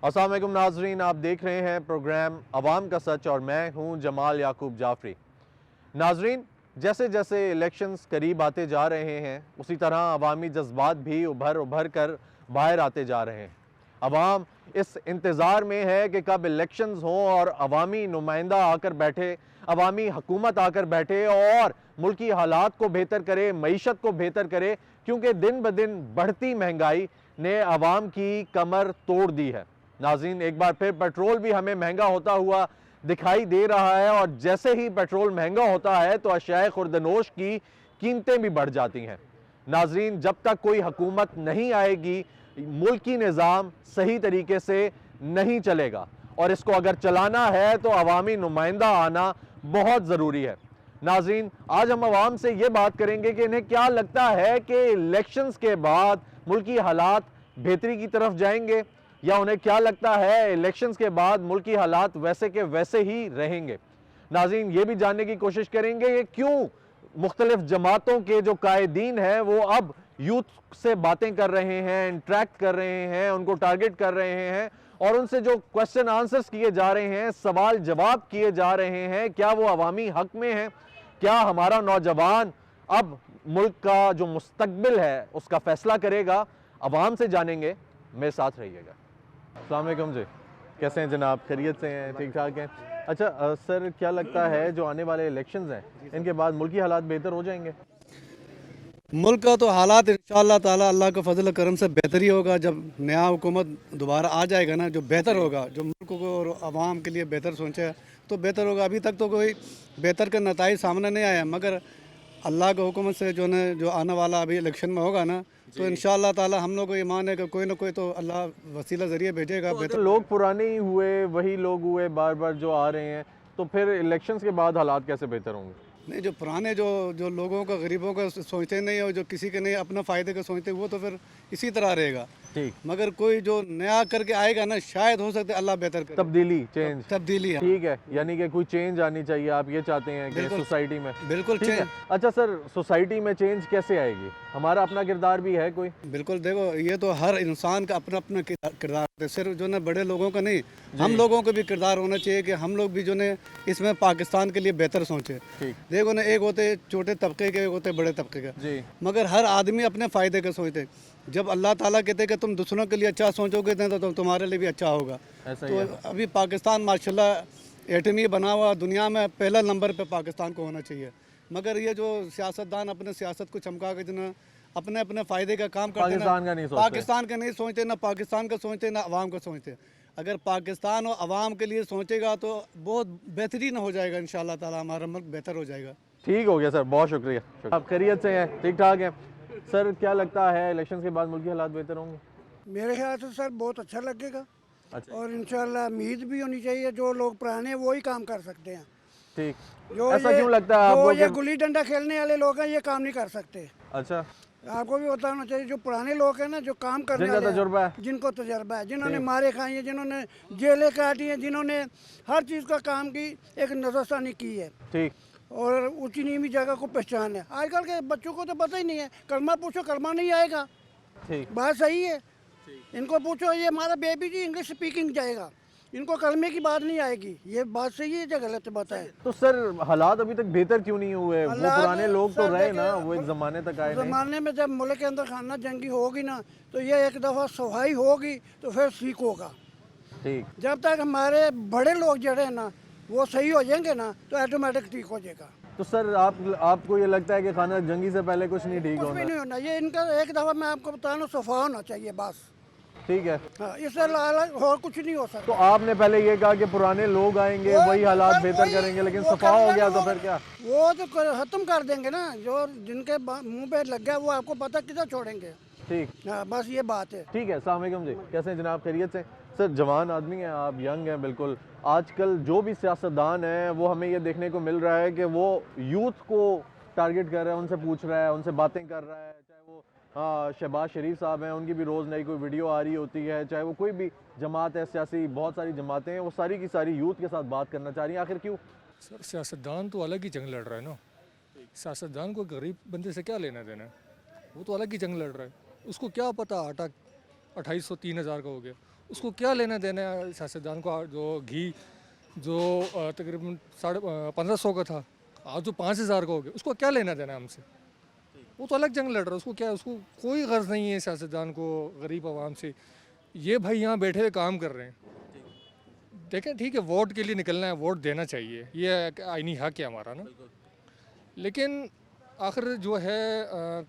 अस्सलाम वालेकुम नाजरीन, आप देख रहे हैं प्रोग्राम अवाम का सच और मैं हूं जमाल याकूब जाफरी। नाजरीन, जैसे जैसे इलेक्शंस करीब आते जा रहे हैं उसी तरह अवामी जज्बात भी उभर उभर कर बाहर आते जा रहे हैं। अवाम इस इंतज़ार में है कि कब इलेक्शंस हों और अवामी नुमाइंदा आकर बैठे, अवामी हुकूमत आकर बैठे और मुल्की हालात को बेहतर करे, मईशत को बेहतर करे, क्योंकि दिन ब दिन बढ़ती महंगाई ने अवाम की कमर तोड़ दी है। नाज़रीन, एक बार फिर पेट्रोल भी हमें महंगा होता हुआ दिखाई दे रहा है और जैसे ही पेट्रोल महंगा होता है तो अशियाए खुर्दनोश की कीमतें भी बढ़ जाती हैं। नाज़रीन, जब तक कोई हुकूमत नहीं आएगी मुल्की निज़ाम सही तरीके से नहीं चलेगा और इसको अगर चलाना है तो अवामी नुमाइंदा आना बहुत ज़रूरी है। नाज़रीन, आज हम अवाम से ये बात करेंगे कि इन्हें क्या लगता है कि इलेक्शंस के बाद मुल्की हालात बेहतरी की तरफ जाएंगे या उन्हें क्या लगता है इलेक्शंस के बाद मुल्की हालात वैसे के वैसे ही रहेंगे। नाज़रीन, ये भी जानने की कोशिश करेंगे कि क्यों मुख्तलिफ जमातों के जो कायदीन हैं वो अब यूथ से बातें कर रहे हैं, इंटरेक्ट कर रहे हैं, उनको टारगेट कर रहे हैं और उनसे जो क्वेश्चन आंसर्स किए जा रहे हैं, सवाल जवाब किए जा रहे हैं, क्या वो अवामी हक में हैं? क्या हमारा नौजवान अब मुल्क का जो मुस्तकबिल है उसका फैसला करेगा? अवाम से जानेंगे, मेरे साथ रहिएगा। अस्सलाम वालेकुम जी, कैसे हैं जनाब? खैरियत से हैं? ठीक ठाक हैं? अच्छा सर, क्या लगता है जो आने वाले इलेक्शंस हैं इनके बाद मुल्की हालात बेहतर हो जाएंगे? मुल्क का तो हालात इंशाअल्लाह ताला अल्लाह का फजल करम से बेहतर ही होगा। जब नया हुकूमत दोबारा आ जाएगा ना, जो बेहतर होगा, जो मुल्क को और आवाम के लिए बेहतर सोचे तो बेहतर होगा। अभी तक तो कोई बेहतर का नताइज सामने नहीं आया, मगर अल्लाह के हुक्म से जो आने वाला अभी इलेक्शन में होगा ना, तो इंशाअल्लाह ताला हम लोग को ईमान है कि कोई ना कोई तो अल्लाह वसीला ज़रिए भेजेगा तो बेहतर। अगर लोग पुराने ही हुए, वही लोग हुए बार बार जो आ रहे हैं, तो फिर इलेक्शंस के बाद हालात कैसे बेहतर होंगे? नहीं, जो पुराने जो जो लोगों का, गरीबों का सोचते नहीं और जो किसी के नहीं अपना फ़ायदे का सोचते, वो तो फिर इसी तरह रहेगा। ठीक, मगर कोई जो नया करके आएगा ना, शायद हो सकता है अल्लाह बेहतर करे। तब्दीली, चेंज। तब्दीली है। ठीक है, यानी कि कोई चेंज आनी चाहिए, आप ये चाहते हैं कि बिल्कुल, सोसाइटी में। बिल्कुल ठीक है। चेंज। अच्छा सर, सोसाइटी में चेंज कैसे आएगी? हमारा अपना किरदार भी है कोई? बिल्कुल, देखो ये तो हर इंसान का अपना अपना किरदार है, सिर्फ जो ना बड़े लोगों का नहीं, हम लोगों का भी किरदार होना चाहिए कि हम लोग भी जो ने इसमें पाकिस्तान के लिए बेहतर सोचें। ठीक देखो ना, एक होते छोटे तबके के, एक होते बड़े तबके के, जी, मगर हर आदमी अपने फ़ायदे का सोचते। जब अल्लाह ताला कहते हैं कि तुम दूसरों के लिए अच्छा सोचोगे तो तुम्हारे लिए भी अच्छा होगा। ऐसा ही तो है। अभी पाकिस्तान माशाल्लाह एटमी बना हुआ, दुनिया में पहला नंबर पे पाकिस्तान को होना चाहिए। मगर ये जो सियासतदान अपने सियासत को चमका के जना अपने अपने फ़ायदे का काम करते ना, पाकिस्तान का नहीं सोचते। पाकिस्तान का नहीं सोचते, ना पाकिस्तान का सोचते, ना अवाम का सोचते। अगर पाकिस्तान और अवाम के लिए सोचेगा तो बहुत बेहतरीन हो जाएगा, इंशाअल्लाह ताला हमारा मुल्क बेहतर हो जाएगा। ठीक हो गया सर, बहुत शुक्रिया। आप खैरियत से हैं? ठीक ठाक हैं? सर, क्या लगता है इलेक्शंस के बाद मुल्की हालात बेहतर होंगे? मेरे ख्याल से सर बहुत अच्छा लगेगा अच्छा, और इंशाल्लाह उम्मीद भी होनी चाहिए। जो लोग पुराने हैं वो ही काम कर सकते हैं। ठीक। जो ऐसा ये क्यों लगता है जो आपको ये कि गुल्ली डंडा खेलने वाले लोग हैं ये काम नहीं कर सकते। अच्छा, आपको भी पता होना चाहिए, जो पुराने लोग हैं ना, जो काम करने जिनका वाले तजुर्बा है। हैं, जिनको तजर्बा है, जिन्होंने ठीक। मारे खाई हैं, जिन्होंने जेलें काटी हैं, जिन्होंने हर चीज़ का काम की एक नज़रसानी की है ठीक, और ऊँची नीवी जगह को पहचान है। आजकल के बच्चों को तो पता ही नहीं है, कलमा पूछो कलमा नहीं आएगा। ठीक। बात सही है। इनको पूछो, ये हमारा बेबी जी इंग्लिश स्पीकिंग जाएगा, इनको कलमे की बात नहीं आएगी। ये बात सही है या गलत बात है? तो सर, हालात अभी तक बेहतर क्यों नहीं हुए? वो हालात पुराने लोग तो सर रहे देखिए, ना, वो एक ज़माने तक आए नहीं। ज़माने में जब मुल्क के अंदर खाना जंगी होगी ना, तो ये एक दफ़ा सफाई होगी तो फिर ठीक होगा। ठीक। जब तक हमारे बड़े लोग जड़े हैं ना वो सही हो जाएंगे ना, तो ऑटोमेटिक ठीक हो जाएगा। तो सर, आपको ये लगता है कि खाना जंगी से पहले कुछ नहीं ठीक कुछ भी होना? नहीं होना, ये इनका एक दफ़ा मैं आपको बता रहा हूँ, सफा होना चाहिए बस। ठीक है। हाँ, इससे और कुछ नहीं हो तो सकता। आपने पहले ये कहा कि पुराने लोग आएंगे वही हालात बेहतर करेंगे, लेकिन सफा हो गया तो फिर क्या? वो तो खत्म कर देंगे ना, जो जिनके मुंह पे लग गया वो आपको पता किधर छोड़ेंगे। ठीक। हाँ, बस ये बात है। ठीक है। अस्सलाम वालेकुम जी, कैसे हैं जनाब? खैरियत से? सर, जवान आदमी हैं आप, यंग हैं बिल्कुल। आजकल जो भी सियासतदान हैं वो हमें ये देखने को मिल रहा है कि वो यूथ को टारगेट कर रहा है, उनसे पूछ रहा है, उनसे बातें कर रहा है। चाहे वो शहबाज शरीफ साहब हैं, उनकी भी रोज़ नई कोई वीडियो आ रही होती है, चाहे वो कोई भी जमात है सियासी, बहुत सारी जमातें हैं, वो सारी की सारी यूथ के साथ बात करना चाह रही हैं। आखिर क्यों? सर, सियासतदान तो अलग ही जंग लड़ रहा है ना। सियासतदान को गरीब बंदे से क्या लेना देना है? वो तो अलग ही जंग लड़ रहा है। उसको क्या पता आटा 2800 3000 का हो गया। उसको क्या लेना देना है सियासतदान को? जो घी जो तकरीबन 1500 का था, आज जो 5000 का हो गया, उसको क्या लेना देना है हमसे? वो तो अलग जंग लड़ रहा है, उसको क्या, उसको कोई गर्ज नहीं है सियासतदान को गरीब आवाम से। ये भाई यहाँ बैठे हुए काम कर रहे हैं, देखें ठीक है वोट के लिए निकलना है, वोट देना चाहिए, ये एक आईनी हक है हमारा ना। लेकिन आखिर जो है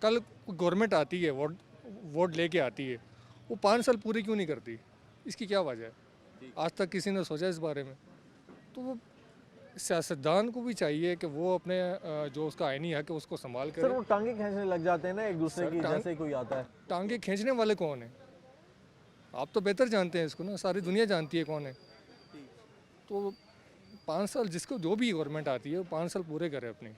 कल गवर्नमेंट आती है, वोट लेके आती है, वो 5 साल पूरे क्यों नहीं करती? इसकी क्या वजह है? आज तक किसी ने सोचा इस बारे में? तो वो सियासतदान को भी चाहिए कि वो अपने जो उसका आईनी हक है उसको संभाल सर कर। वो टांगे खींचने लग जाते हैं ना एक दूसरे सर, की, जैसे ही कोई आता है। टांगे खींचने वाले कौन है? आप तो बेहतर जानते हैं इसको ना, सारी दुनिया जानती है कौन है। तो 5 साल जिसको जो भी गवर्नमेंट आती है वो 5 साल पूरे करे अपने।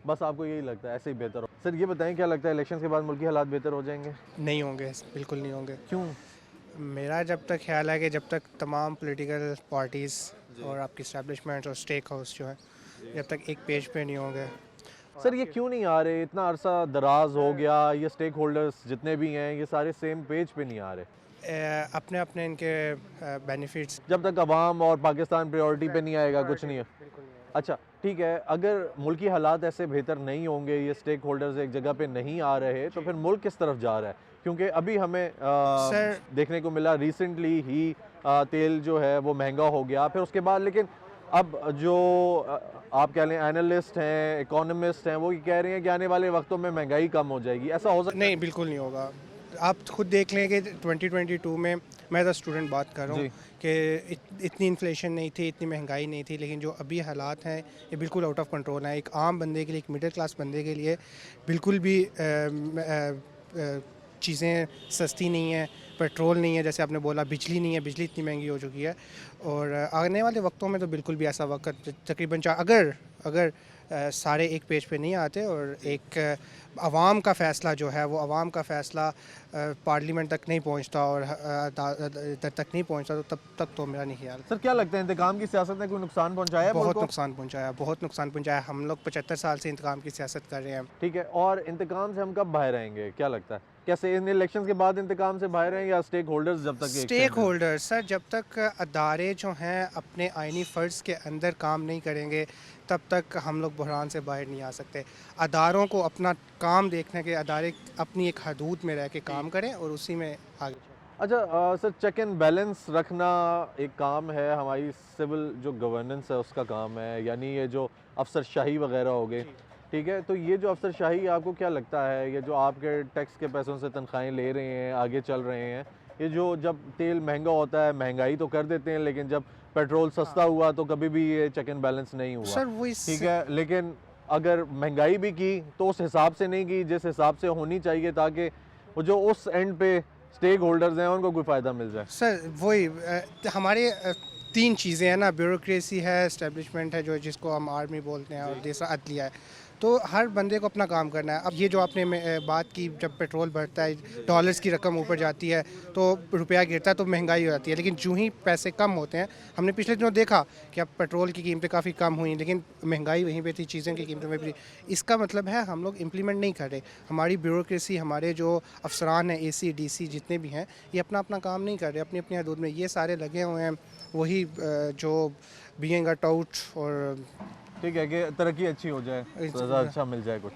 बस आपको यही लगता है ऐसे ही बेहतर हो? सर ये बताएं, क्या लगता है इलेक्शन के बाद मुल्की हालात बेहतर हो जाएंगे? नहीं होंगे, बिल्कुल नहीं होंगे। क्यों? मेरा जब तक ख्याल है कि जब तक तमाम पॉलिटिकल पार्टीज़ और आपकी इस्टेब्लिशमेंट और स्टेक हाउस जो है जब तक एक पेज पे नहीं होंगे। सर ये क्यों नहीं आ रहे? इतना अरसा दराज हो गया, ये स्टेक होल्डर्स जितने भी हैं ये सारे सेम पेज पे नहीं आ रहे। अपने अपने इनके बेनिफिट्स। जब तक अवाम और पाकिस्तान प्रायोरिटी पे नहीं आएगा कुछ नहीं है। अच्छा ठीक है, अगर मुल्की हालात ऐसे बेहतर नहीं होंगे, ये स्टेक होल्डर्स एक जगह पे नहीं आ रहे, तो फिर मुल्क किस तरफ जा रहा है? क्योंकि अभी हमें सर देखने को मिला रिसेंटली ही तेल जो है वो महंगा हो गया, फिर उसके बाद लेकिन अब जो आप कह लें एनालिस्ट हैं, इकोनॉमिस्ट हैं, वो ये कह रहे हैं कि आने वाले वक्तों में महंगाई कम हो जाएगी। ऐसा हो सकता है? नहीं, बिल्कुल नहीं होगा। आप खुद देख लें कि 2022 में मैं एज स्टूडेंट बात कर रहा हूँ कि इतनी इन्फ्लेशन नहीं थी, इतनी महंगाई नहीं थी, लेकिन जो अभी हालात हैं ये बिल्कुल आउट ऑफ कंट्रोल है। एक आम बंदे के लिए, एक मिडिल क्लास बंदे के लिए बिल्कुल भी चीज़ें सस्ती नहीं है। पेट्रोल नहीं है, जैसे आपने बोला, बिजली नहीं है, बिजली इतनी महंगी हो चुकी है। और आने वाले वक्तों में तो बिल्कुल भी ऐसा वक्त तकरीबन अगर सारे एक पेज पे नहीं आते और एक आवाम का फ़ैसला जो है वो आवाम का फ़ैसला पार्लियामेंट तक नहीं पहुंचता और इधर तक नहीं पहुंचता, तो तब तो मेरा नहीं ख्याल। सर क्या लगता है इंतकाम की सियासत ने कोई नुकसान पहुंचाया है मुल्क बहुत को? नुकसान पहुंचाया, बहुत नुकसान पहुंचाया। हम लोग 75 साल से इंतकाम की सियासत कर रहे हैं। ठीक है, और इंतकाम से हम कब बाहर आएंगे क्या लगता है? कैसे इन इलेक्शंस के बाद इंतकाम से बाहर हैं या स्टेक होल्डर्स जब तक स्टेक होल्डर सर, जब तक अदारे जो हैं अपने आइनी फ़र्ज़ के अंदर काम नहीं करेंगे तब तक हम लोग बहरान से बाहर नहीं आ सकते। अदारों को अपना काम देखने के, अदारे अपनी एक हदूद में रह के काम करें और उसी में आगे। अच्छा सर, चेक एंड बैलेंस रखना एक काम है, हमारी सिविल जो गवर्नेंस है उसका काम है, यानी ये जो अफसरशाही वगैरह हो गए, ठीक है, तो ये जो अफसरशाही आपको क्या लगता है, ये जो आपके टैक्स के पैसों से तनख्वाहें ले रहे हैं, आगे चल रहे हैं, ये जो जब तेल महंगा होता है महंगाई तो कर देते हैं, लेकिन जब पेट्रोल सस्ता हुआ तो कभी भी ये चेक एंड बैलेंस नहीं हुआ सर वो ठीक है, लेकिन अगर महंगाई भी की तो उस हिसाब से नहीं की जिस हिसाब से होनी चाहिए, ताकि वो जो उस एंड पे स्टेक होल्डर्स हैं उनको कोई फ़ायदा मिल जाए। सर वही हमारे 3 चीज़ें हैं ना, ब्यूरोक्रेसी है, इस्टेब्लिशमेंट है जो जिसको हम आर्मी बोलते हैं, और दूसरा अदलिया है। तो हर बंदे को अपना काम करना है। अब ये जो आपने बात की, जब पेट्रोल बढ़ता है, डॉलर्स की रकम ऊपर जाती है तो रुपया गिरता है तो महंगाई हो जाती है, लेकिन जो ही पैसे कम होते हैं, हमने पिछले दिनों देखा कि अब पेट्रोल की कीमतें काफ़ी कम हुई, लेकिन महंगाई वहीं पे थी, चीज़ों की कीमतों में भी। इसका मतलब है हम लोग इम्प्लीमेंट नहीं कर रहे। हमारी ब्यूरोक्रेसी, हमारे जो अफसरान हैं, AC DC जितने भी हैं, ये अपना अपना काम नहीं कर रहे अपनी अपनी हदूद में। ये सारे लगे हुए हैं वही जो बीइंग अ टाउट, और ठीक है कि तरक्की अच्छी हो जाए, ज़्यादा अच्छा मिल जाए कुछ।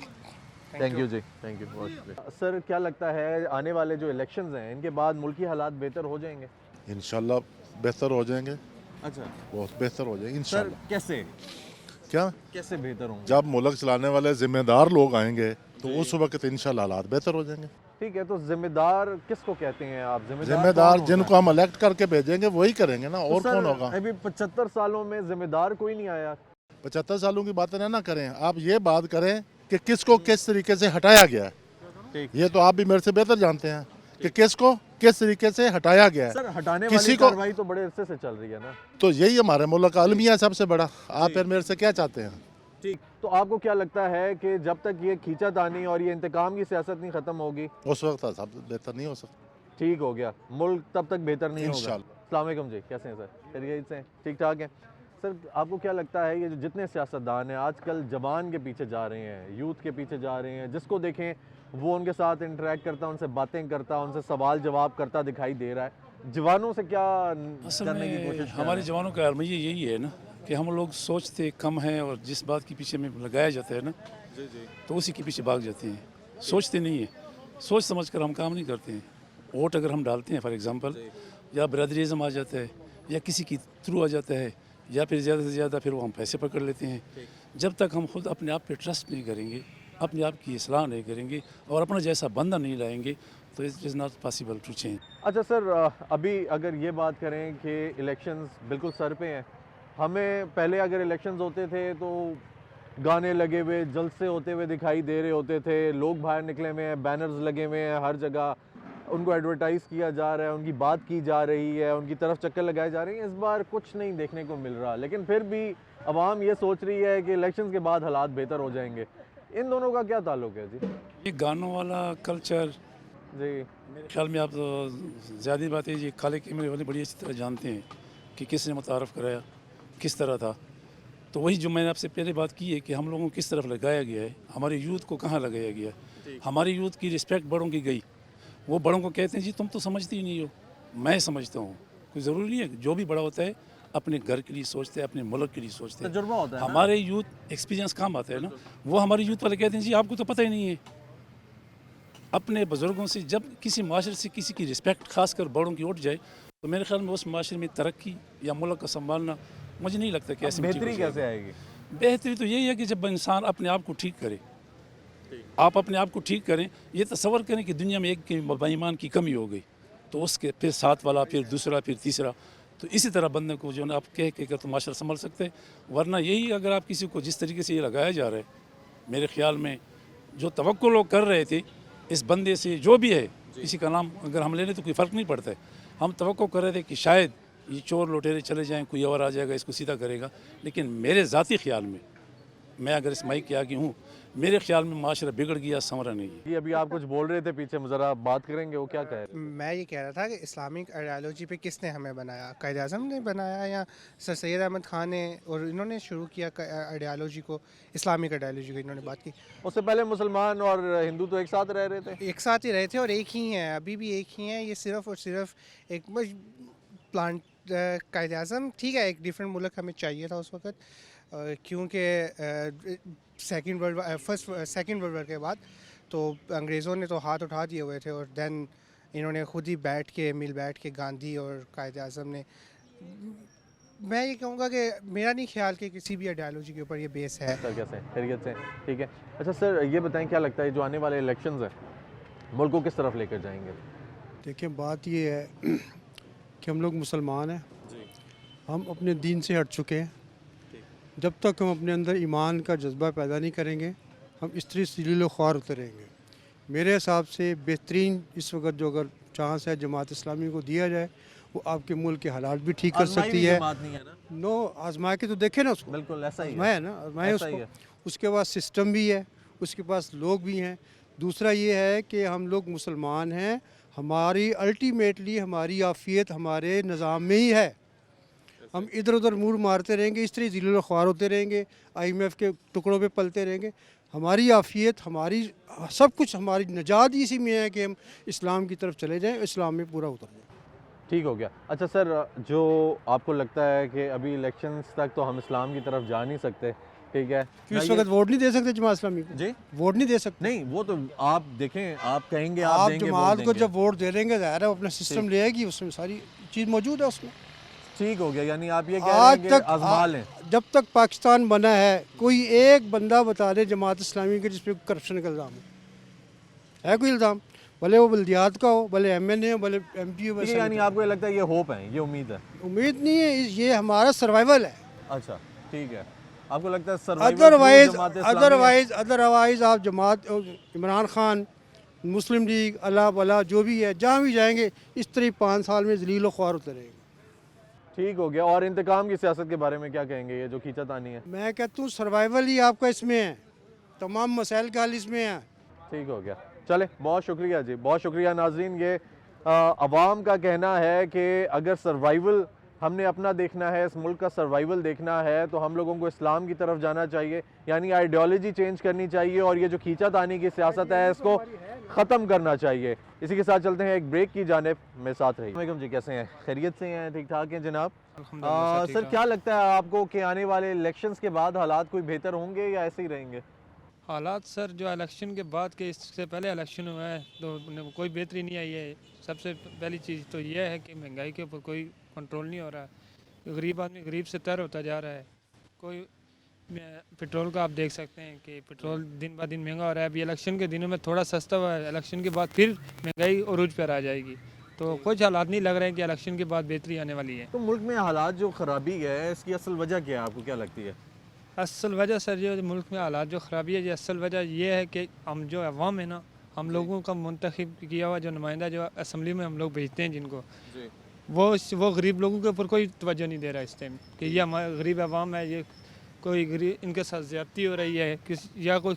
Thank you ji, thank you बहुत शुक्रिया। सर क्या लगता है आने वाले जो इलेक्शंस हैं इनके बाद मुल्की हालात बेहतर हो जाएंगे? इंशाल्लाह बेहतर हो जाएंगे, अच्छा बहुत बेहतर हो जाएंगे सर, इंशाल्लाह। कैसे क्या? कैसे बेहतर होंगे? जब मुल्क चलाने वाले जिम्मेदार लोग आएंगे तो उस वक्त इंशाल्लाह हालात बेहतर हो जाएंगे। ठीक है, तो जिम्मेदार किसको कहते हैं आप? जिम्मेदार कौन जिनको होता हम इलेक्ट करके भेजेंगे वही करेंगे ना, है? और तो सर, कौन होगा? अभी 75 सालों में जिम्मेदार कोई नहीं आया। 75 सालों की बातें ना करें, आप ये बात करें कि किसको किस तरीके से हटाया गया है। ठीक। ये तो आप भी मेरे से बेहतर जानते हैं कि किसको किस तरीके से हटाया गया है। सर हटाने किसी वाली को- कार्रवाई तो बड़े अरसे से चल रही है ना। तो यही हमारे मुल्क का अलमिया है सबसे बड़ा। आप फिर मेरे से क्या चाहते हैं? ठीक, तो आपको क्या लगता है कि जब तक ये खींचातानी और ये इंतकाम की सियासत नहीं खत्म होगी, उस वक्त सब बेहतर नहीं हो सकता। ठीक हो गया मुल्क तब तक बेहतर नहीं होगा? इंशाल्लाह। अस्सलाम वालेकुम जी, कैसे हैं सर? खैरियत से हैं? ठीक ठाक हैं सर। आपको क्या लगता है ये जो जितने सियासतदान हैं आजकल जवान के पीछे जा रहे हैं, यूथ के पीछे जा रहे हैं, जिसको देखें वो उनके साथ इंटरेक्ट करता, उनसे बातें करता, उनसे सवाल जवाब करता दिखाई दे रहा है, जवानों से क्या असल करने की में कोशिश कर हमारे रहे हैं? जवानों का रवैया यही है ना कि हम लोग सोचते कम हैं और जिस बात के पीछे में लगाया जाता है ना तो उसी के पीछे भाग जाते हैं, सोचते नहीं है। सोच समझ कर हम काम नहीं करते हैं। वोट अगर हम डालते हैं फॉर एग्जांपल, या ब्रदरिज़म आ जाता है या किसी की थ्रू आ जाता है या फिर ज़्यादा से ज़्यादा फिर वो हम पैसे पकड़ लेते हैं। जब तक हम खुद अपने आप पे ट्रस्ट नहीं करेंगे, अपने आप की इस्लाह नहीं करेंगे और अपना जैसा बंदा नहीं लाएंगे तो it is not possible to change. अच्छा सर, अभी अगर ये बात करें कि इलेक्शंस बिल्कुल सर पे हैं, हमें पहले अगर इलेक्शंस होते थे तो गाने लगे हुए जलसे होते हुए दिखाई दे रहे होते थे, लोग बाहर निकले हुए हैं, बैनर्स लगे हुए हैं हर जगह, उनको एडवर्टाइज़ किया जा रहा है, उनकी बात की जा रही है, उनकी तरफ चक्कर लगाए जा रहे हैं। इस बार कुछ नहीं देखने को मिल रहा, लेकिन फिर भी अवाम ये सोच रही है कि इलेक्शंस के बाद हालात बेहतर हो जाएंगे। इन दोनों का क्या ताल्लुक है जी? ये गानों वाला कल्चर, जी मेरे ख्याल में आप तो ज़्यादा बात है, ये काले कैमरे वाले बड़ी अच्छी तरह जानते हैं कि किसने मुतारफ़ कराया, किस तरह था। तो वही जो मैंने आपसे पहले बात की है कि हम लोगों को किस तरफ लगाया गया है, हमारे यूथ को कहाँ लगाया गया है। हमारे यूथ की रिस्पेक्ट बड़ों की गई, वो बड़ों को कहते हैं जी तुम तो समझती ही नहीं हो। मैं समझता हूँ, कोई ज़रूरी नहीं है, जो भी बड़ा होता है अपने घर के लिए सोचते हैं, अपने मुल्क के लिए सोचते हैं। तजुर्बा होता है ना। हमारे यूथ एक्सपीरियंस काम आता है ना, वो हमारे यूथ वाले कहते हैं जी आपको तो पता ही नहीं है। अपने बुज़ुर्गों से जब किसी माशरे से किसी की रिस्पेक्ट खासकर बड़ों की उठ जाए तो मेरे ख्याल में उस माशरे में तरक्की या मुल्क का संभालना मुझे नहीं लगता कि ऐसे में ठीक हो बेहतरी जाएगा। कैसे आएगी? बेहतरी तो यही है कि जब इंसान अपने आप को ठीक करे, आप अपने आप को ठीक करें। ये तसव्वुर करें कि दुनिया में एक बेईमान की कमी हो गई तो उसके फिर साथ वाला, फिर दूसरा, फिर तीसरा, तो इसी तरह बंदे को जो है ना आप कह के तो माशरा संभल सकते हैं। वरना यही अगर आप किसी को जिस तरीके से ये लगाया जा रहा है, मेरे ख्याल में जो तवक्को लोग कर रहे थे इस बंदे से, जो भी है किसी का नाम अगर हम ले लें तो कोई फ़र्क नहीं पड़ता है। हम तवक्को कर रहे थे कि शायद ये चोर लुटेरे चले जाएं, कोई और आ जाएगा इसको सीधा करेगा, लेकिन मेरे ज़ाती ख्याल में, मैं अगर इस माइक के आगे हूँ, मेरे ख्याल में माशरा बिगड़ गया, संवरा नहीं है। ये अभी आप कुछ बोल रहे थे पीछे, ज़रा बात करेंगे, वो क्या कह रहे थे? मैं ये कह रहा था कि इस्लामिक आइडियालॉजी पे किसने हमें बनाया, कायद आज़म ने बनाया या सर सैयद अहमद ख़ान ने, और इन्होंने शुरू किया आइडियालॉजी को, इस्लामिक आइडियालॉजी को इन्होंने बात की। उससे पहले मुसलमान और हिंदू तो एक साथ रह रहे थे। एक साथ ही रहे थे और एक ही हैं, अभी भी एक ही हैं। ये सिर्फ़ और सिर्फ एक प्लान कायद आज़म ठीक है, एक डिफरेंट मुल्क हमें चाहिए था उस वक्त, क्योंकि सेकंड वर्ल्ड वार के बाद तो अंग्रेज़ों ने तो हाथ उठा दिए हुए थे और देन इन्होंने खुद ही मिल बैठ के गांधी और कायद आज़म ने, मैं ये कहूँगा कि मेरा नहीं ख्याल कि किसी भी आइडियालॉजी के ऊपर ये बेस है। सर कैसे हैं? खैरियत से? ठीक है। अच्छा सर, ये बताएं क्या लगता है जो आने वाले इलेक्शंस हैं मुल्क को किस तरफ लेकर जाएंगे? देखिए बात ये है कि हम लोग मुसलमान हैं, हम अपने दीन से हट चुके हैं। जब तक हम अपने अंदर ईमान का जज्बा पैदा नहीं करेंगे हम इस तरह सीलील ख्वार होते रहेंगे। मेरे हिसाब से बेहतरीन इस वक्त जो अगर चांस है जमात इस्लामी को दिया जाए, वो आपके मुल्क के हालात भी ठीक कर सकती है। बात नहीं है ना? नो आजमा के तो देखे ना उसको, बिल्कुल ऐसा ही है। आजमाया ना, आजमाया ऐसा ही उसको। है। उसके पास सिस्टम भी है, उसके पास लोग भी हैं। दूसरा ये है कि हम लोग मुसलमान हैं, हमारी अल्टीमेटली हमारी आफियत हमारे निज़ाम में ही है। हम इधर उधर मुड़ मारते रहेंगे, इस तरह ज़िल्लुल ख्वार होते रहेंगे, IMF के टुकड़ों पे पलते रहेंगे। हमारी आफियत, हमारी सब कुछ, हमारी निजात इसी में है कि हम इस्लाम की तरफ चले जाएं, इस्लाम में पूरा उतर जाएं। ठीक हो गया। अच्छा सर, जो आपको लगता है कि अभी इलेक्शंस तक तो हम इस्लाम की तरफ जा नहीं सकते, ठीक है? कि इस वक्त वोट नहीं दे सकते जमात इस्लामी को? जी वोट नहीं दे सकते। नहीं, वो तो आप देखें, आप कहेंगे, आप आप देंगे, जमात वोट को देंगे। जब वोट दे देंगे ज़ाहिर है वो अपना सिस्टम ले आएगी, उसमें सारी चीज़ मौजूद है उसमें। ठीक हो गया, यानी आप ये कह रहे हैं आज कि तक आजमा लें। जब तक पाकिस्तान बना है कोई एक बंदा बता दे जमात इस्लामी के जिस पे करप्शन का इल्ज़ाम है कोई इल्ज़ाम? भले वो बल्दियात का हो, भले MNA हो, भले MP हो, ठीक है, यानी आपको ये लगता है ये होप है, ये उम्मीद है? उम्मीद नहीं है, ये हमारा सर्वाइवल है। अच्छा ठीक है, आपको लगता है survival through जमात इस्लामी है? अदरवाइज आप जमात इमरान खान, मुस्लिम लीग, अल्लाह वला जो भी है, जहाँ भी जाएंगे इस तरह 5 साल में जलील ख्वार होते रहेंगे। ठीक हो गया। और इंतकाम की सियासत के बारे में क्या कहेंगे, ये जो खींचातानी है? मैं कहता हूँ सर्वाइवल ही आपका इसमें है, तमाम मसाइल का हल इसमें है। ठीक हो गया, चले, बहुत शुक्रिया जी, बहुत शुक्रिया नाज़रीन। ये अवाम का कहना है कि अगर सर्वाइवल हमने अपना देखना है, इस मुल्क का सर्वाइवल देखना है, तो हम लोगों को इस्लाम की तरफ जाना चाहिए, यानी आइडियोलॉजी चेंज करनी चाहिए और ये जो खींचातानी की सियासत है इसको ख़त्म करना चाहिए। इसी के साथ चलते हैं एक ब्रेक की जानिब, में साथ रही। वालेकुम जी, कैसे हैं? खैरियत से हैं? ठीक ठाक हैं जनाब? सर क्या लगता है आपको कि आने वाले इलेक्शंस के बाद हालात कोई बेहतर होंगे या ऐसे ही रहेंगे? हालात सर जो इलेक्शन के बाद के, इससे पहले इलेक्शन हुआ है तो कोई बेहतरी नहीं आई है। सबसे पहली चीज़ तो यह है कि महंगाई के ऊपर कोई कंट्रोल नहीं हो रहा है। गरीब आदमी गरीब से तर होता जा रहा है। कोई पेट्रोल का आप देख सकते हैं कि पेट्रोल दिन ब दिन महंगा हो रहा है। अभी इलेक्शन के दिनों में थोड़ा सस्ता हुआ है, इलेक्शन के बाद फिर महंगाई उरूज पर आ जाएगी। तो कुछ हालात नहीं लग रहे हैं कि इलेक्शन के बाद बेहतरी आने वाली है। तो मुल्क में हालात जो ख़राबी है इसकी असल वजह क्या है, आपको क्या लगती है? असल वजह सर जो मुल्क में हालात जो ख़राबी है, ये असल वजह ये है कि हम जो अवाम है ना, हम लोगों का मुंतखब किया हुआ जो नुमाइंदा जो असम्बली में हम लोग भेजते हैं जिनको, वो गरीब लोगों के ऊपर कोई तवज्जो नहीं दे रहा इस टाइम कि ये हमारा गरीब अवाम है, ये कोई गरीब इनके साथ ज़्यादती हो रही है या कोई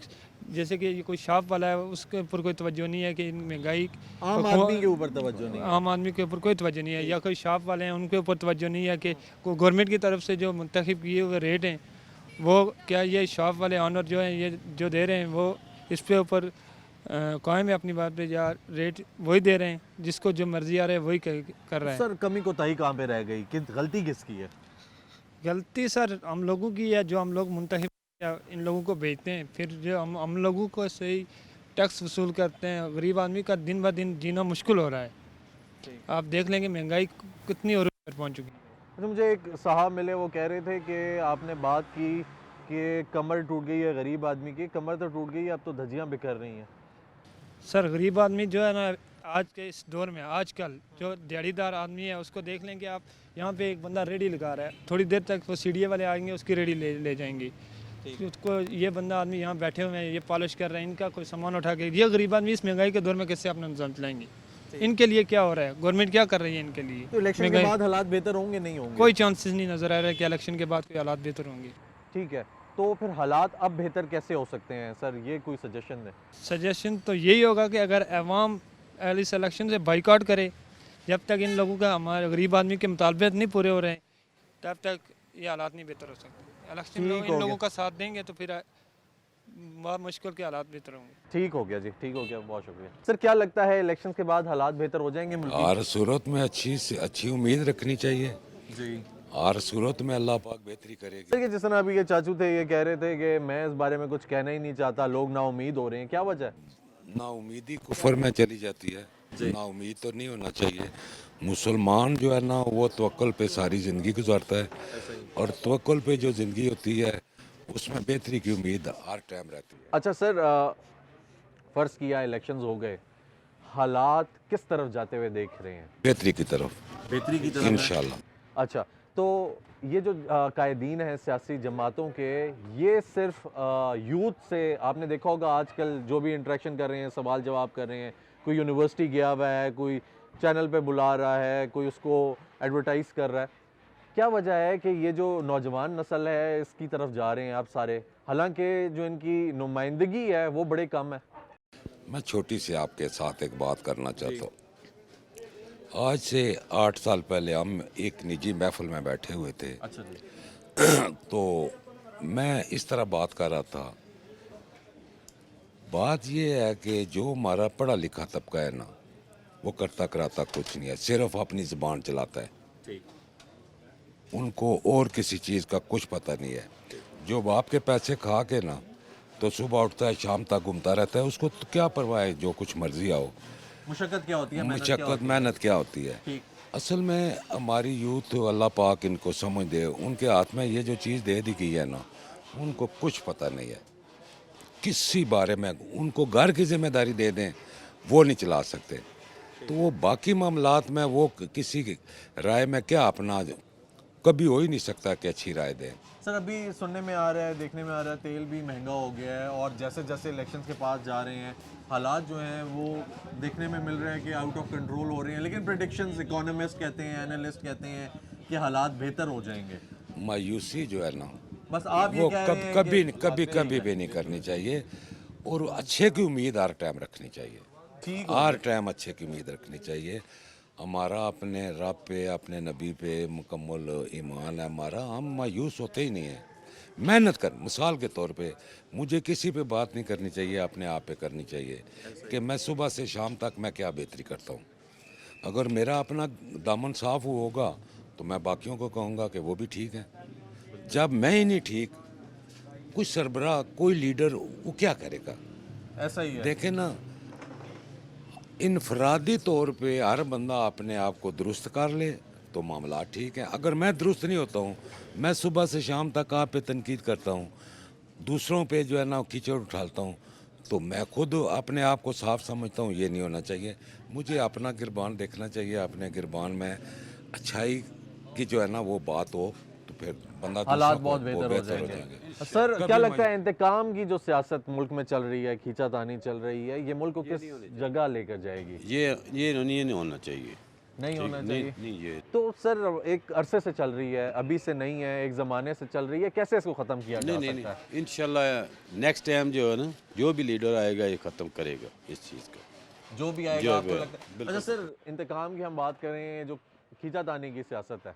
जैसे कि ये कोई शॉप वाला है उसके ऊपर कोई तवज्जो नहीं है कि महंगाई आम आदमी के ऊपर तवज्जो नहीं है। आम आदमी के ऊपर कोई तवज्जो नहीं है, या कोई शॉप वाले हैं उनके ऊपर तवज्जो नहीं है कि गवर्नमेंट की तरफ से जो मुंतखब किए हुए रेट हैं वो क्या ये शॉप वाले ऑनर जो हैं ये जो दे रहे हैं वो इस पे ऊपर कायम है अपनी बात पे, या रेट वही दे रहे हैं जिसको जो मर्जी आ रहा है वही कर रहा है। सर कमी कोताही कहाँ पे रह गई, कि गलती किसकी है? गलती सर हम लोगों की है, जो हम लोग मुंतखब या इन लोगों को भेजते हैं, फिर जो हम लोगों को सही टैक्स वसूल करते हैं। गरीब आदमी का दिन ब दिन जीना मुश्किल हो रहा है। आप देख लेंगे महंगाई कितनी और पहुँच चुकी है। तो मुझे एक साहब मिले, वो कह रहे थे कि आपने बात की कि कमर टूट गई है गरीब आदमी की। कमर तो टूट गई है, अब तो धज्जियाँ बिखर रही हैं। सर गरीब आदमी जो है ना आज के इस दौर में, आजकल जो दिहाड़ीदार आदमी है उसको देख लें कि आप यहाँ पे एक बंदा रेडी लगा रहा है, थोड़ी देर तक वो सीढ़िया वाले आएंगे उसकी रेडी ले जाएंगी। उसको ये बंदा आदमी यहाँ बैठे हुए हैं, ये पॉलिश कर रहे हैं, इनका कोई सामान उठा के, ये गरीब आदमी इस महंगाई के दौर में कैसे अपना निजाम चलाएंगे? इनके लिए क्या हो रहा है, गवर्नमेंट क्या कर रही है इनके लिए? तो इलेक्शन के बाद हालात बेहतर होंगे, नहीं होंगे? कोई चांसेस नहीं नज़र आ रहा है कि इलेक्शन के बाद कोई हालात बेहतर होंगे। ठीक है, तो फिर हालात अब बेहतर कैसे हो सकते हैं सर, ये कोई सजेशन दें। सजेशन तो यही होगा कि अगर अवाम इस इलेक्शन से बाइकआउट करे, जब तक इन लोगों का हमारे गरीब आदमी के मुतालबात नहीं पूरे हो रहे हैं तब तक ये हालात नहीं बेहतर हो सकते। इलेक्शन में इन लोगों का साथ देंगे तो फिर बहुत मुश्किल के हालात बेहतर होंगे। ठीक हो गया जी, ठीक हो गया, बहुत शुक्रिया। सर क्या लगता है इलेक्शन के बाद हालात बेहतर हो जाएंगे मुल्क की? हर सूरत में अच्छी से अच्छी उम्मीद रखनी चाहिए जी। हर सूरत में अल्लाह पाक बेहतरी करेगी। सर जिस तरह अभी ये चाचू थे, ये कह रहे थे कि मैं इस बारे में कुछ कहना ही नहीं चाहता, लोग ना उम्मीद हो रहे हैं, क्या वजह है? ना उम्मीदी कुफर में चली जाती है, ना उम्मीद तो नहीं होना चाहिए। मुसलमान जो है ना वो तवक्कुल पे सारी ज़िंदगी गुजारता है, और तवक्कुल पे जो ज़िंदगी होती है उसमें बेहतरी की उम्मीद हर टाइम रहती है। अच्छा सर, फ़र्ज़ किया इलेक्शंस हो गए, हालात किस तरफ जाते हुए देख रहे हैं? बेहतरी की तरफ, बेहतरी की तरफ इंशाल्लाह। अच्छा, तो ये जो कायदीन हैं सियासी जमातों के, ये सिर्फ यूथ से, आपने देखा होगा आजकल जो भी इंटरेक्शन कर रहे हैं, सवाल जवाब कर रहे हैं, कोई यूनिवर्सिटी गया हुआ है, कोई चैनल पे बुला रहा है, कोई उसको एडवर्टाइज़ कर रहा है, क्या वजह है कि ये जो नौजवान नस्ल है इसकी तरफ जा रहे हैं आप सारे, हालांकि जो इनकी नुमाइंदगी है वो बड़े कम है? मैं छोटी सी आपके साथ एक बात करना चाहता हूँ। आज से 8 साल पहले हम एक निजी महफिल में बैठे हुए थे। अच्छा जी। तो मैं इस तरह बात कर रहा था, बात ये है कि जो हमारा पढ़ा लिखा तबका है ना, वो करता कराता कुछ नहीं है, सिर्फ अपनी ज़बान चलाता है। उनको और किसी चीज़ का कुछ पता नहीं है। जो बाप के पैसे खा के ना तो सुबह उठता है शाम तक घूमता रहता है, उसको तो क्या परवाह है जो कुछ मर्जी आओ। मुशक्कत क्या होती है, मुशक्कत मेहनत क्या होती है। असल में हमारी यूथ, अल्लाह पाक इनको समझ दे, उनके हाथ में ये जो चीज़ दे दी गई है ना, उनको कुछ पता नहीं है किसी बारे में। उनको घर की जिम्मेदारी दे दें वो नहीं चला सकते, तो वो बाकी मामलात में वो किसी की राय में क्या अपना कभी हो ही नहीं सकता कि अच्छी राय दें। सर अभी सुनने में आ रहा है, देखने में आ रहा है, तेल भी महंगा हो गया है, और जैसे जैसे इलेक्शंस के पास जा रहे हैं हालात जो हैं वो देखने में मिल रहे हैं कि आउट ऑफ कंट्रोल हो रहे हैं, लेकिन प्रेडिक्शंस इकोनॉमिस्ट कहते हैं, एनालिस्ट कहते हैं कि हालात बेहतर हो जाएंगे। मायूसी जो है ना, बस आप ये वो कह रहे हैं कभी कि कभी भी नहीं करनी चाहिए, और अच्छे की उम्मीद हर टाइम रखनी चाहिए। ठीक हर टाइम अच्छे की उम्मीद रखनी चाहिए। हमारा अपने रब पे, अपने नबी पे मुकम्मल ईमान है हमारा, हम मायूस होते ही नहीं हैं। मेहनत कर, मिसाल के तौर पे मुझे किसी पे बात नहीं करनी चाहिए, अपने आप पे करनी चाहिए कि मैं सुबह से शाम तक मैं क्या बेहतरी करता हूँ। अगर मेरा अपना दामन साफ होगा तो मैं बाकियों को कहूँगा कि वो भी ठीक है। जब मैं ही नहीं ठीक, कोई सरबराह, कोई लीडर वो क्या करेगा? ऐसा ही है। देखें ना, इनफरादी तौर पे हर बंदा अपने आप को दुरुस्त कर ले तो मामला ठीक है। अगर मैं दुरुस्त नहीं होता हूँ, मैं सुबह से शाम तक आप पे तनकीद करता हूँ, दूसरों पे जो है ना कीचड़ उठाता हूँ, तो मैं खुद अपने आप को साफ समझता हूँ। ये नहीं होना चाहिए। मुझे अपना गिरबान देखना चाहिए, अपने गिरबान में अच्छाई की जो है ना वो बात हो तो फिर बंदा हालात दूसरों को बहुत वो बेहतर हो जाएंगे। जाएंगे। सर कभी क्या लगता है इंतकाम की जो सियासत मुल्क में चल रही है, खींचातानी चल रही है, ये मुल्क को किस जगह लेकर जाएगी? ये नहीं होना चाहिए। नहीं होना नहीं चाहिए। नहीं ये तो सर एक अरसे से चल रही है, अभी से नहीं है, एक ज़माने से चल रही है, कैसे इसको ख़त्म किया जा नहीं सकता है? नहीं इंशाल्लाह नेक्स्ट टाइम जो है ना, जो भी लीडर आएगा ये ख़त्म करेगा इस चीज़ को। जो भी आएगा जो आपको भी- लगता है? बिल्कुल। अच्छा सर, इंतकाम की हम बात करें, जो खींचातानी की सियासत है,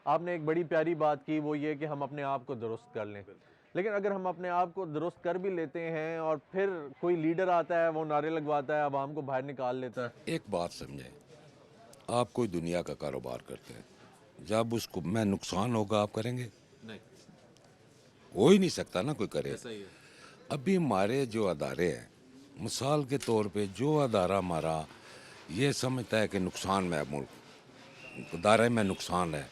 आपने एक बड़ी प्यारी बात की, वो ये कि हम अपने आप को दुरुस्त कर लें। लेकिन अगर हम अपने आप को दुरुस्त कर भी लेते हैं और फिर कोई लीडर आता है, वो नारे लगवाता है, आवाम को बाहर निकाल लेता है। एक बात समझें, आप कोई दुनिया का कारोबार करते हैं, जब उसको में नुकसान होगा आप करेंगे? नहीं, हो ही नहीं सकता ना कोई करे। ऐसा ही है। अभी हमारे जो अदारे हैं, मिसाल के तौर पे जो अदारा हमारा ये समझता है कि नुकसान में है, मुल्क अदारे में नुकसान है,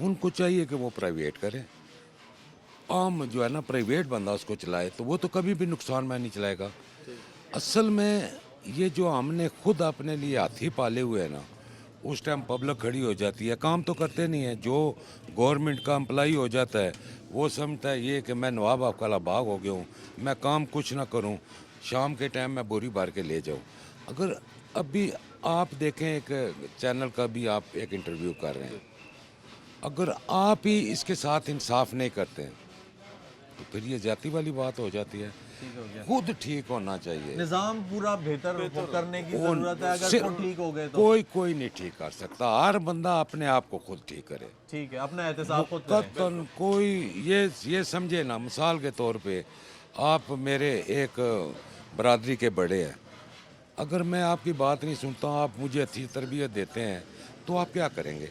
उनको चाहिए कि वो प्राइवेट करें। आम जो है ना प्राइवेट बंदा उसको चलाए तो वो तो कभी भी नुकसान में नहीं चलाएगा। असल में ये जो हमने खुद अपने लिए हाथी पाले हुए हैं ना, उस टाइम पब्लिक खड़ी हो जाती है, काम तो करते नहीं है। जो गवर्नमेंट का एम्प्लॉई हो जाता है वो समझता है ये कि मैं नवाब आपका बाग हो गया हूँ, मैं काम कुछ ना करूँ, शाम के टाइम मैं बोरी भर के ले जाऊँ। अगर अभी आप देखें, एक चैनल का भी आप एक इंटरव्यू कर रहे हैं, अगर आप ही इसके साथ इंसाफ नहीं करते हैं तो फिर ये जाति वाली बात हो जाती है। खुद ठीक होना चाहिए। निज़ाम पूरा बेहतर करने की ज़रूरत है, अगर सिर्फ खुद ठीक हो गए तो। कोई नहीं ठीक कर सकता। हर बंदा अपने आप को खुद ठीक करे। ठीक है, अपना एहतसाब खुद करें। कतन कोई ये समझे ना, मिसाल के तौर पे आप मेरे एक बरादरी के बड़े हैं, अगर मैं आपकी बात नहीं सुनता हूँ, आप मुझे अच्छी तरबियत देते हैं तो आप क्या करेंगे?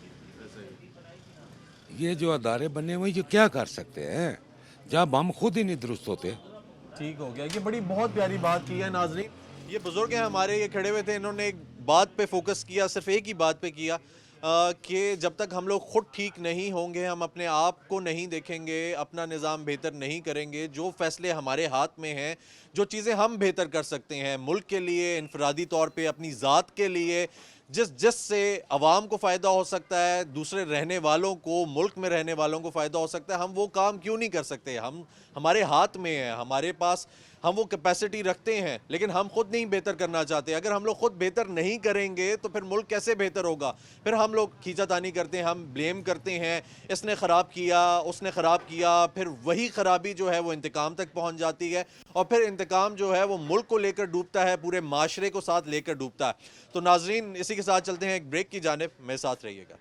ये जो अदारे बने हुए ये क्या कर सकते हैं जब हम खुद ही नहीं दुरुस्त होते? ठीक हो गया। ये बड़ी बहुत प्यारी बात की है नाजरीन। ये बुजुर्ग हैं हमारे, ये खड़े हुए थे, इन्होंने एक बात पे फोकस किया, सिर्फ एक ही बात पे किया कि जब तक हम लोग खुद ठीक नहीं होंगे, हम अपने आप को नहीं देखेंगे, अपना निज़ाम बेहतर नहीं करेंगे, जो फैसले हमारे हाथ में हैं, जो चीज़ें हम बेहतर कर सकते हैं मुल्क के लिए, इनफरादी तौर पे अपनी ज़ात के लिए, जिससे आवाम को फ़ायदा हो सकता है, दूसरे रहने वालों को, मुल्क में रहने वालों को फ़ायदा हो सकता है, हम वो काम क्यों नहीं कर सकते? हमारे हाथ में है, हमारे पास हम वो कैपेसिटी रखते हैं, लेकिन हम खुद नहीं बेहतर करना चाहते। अगर हम लोग खुद बेहतर नहीं करेंगे तो फिर मुल्क कैसे बेहतर होगा? फिर हम लोग खींचातानी करते हैं, हम ब्लेम करते हैं, इसने ख़राब किया, उसने ख़राब किया, फिर वही ख़राबी जो है वो इंतकाम तक पहुँच जाती है, और फिर इंतकाम जो है वो मुल्क को लेकर डूबता है, पूरे माशरे को साथ लेकर डूबता है। तो नाजरीन, इसी के साथ चलते हैं एक ब्रेक की जानिब, मेरे साथ रहिएगा।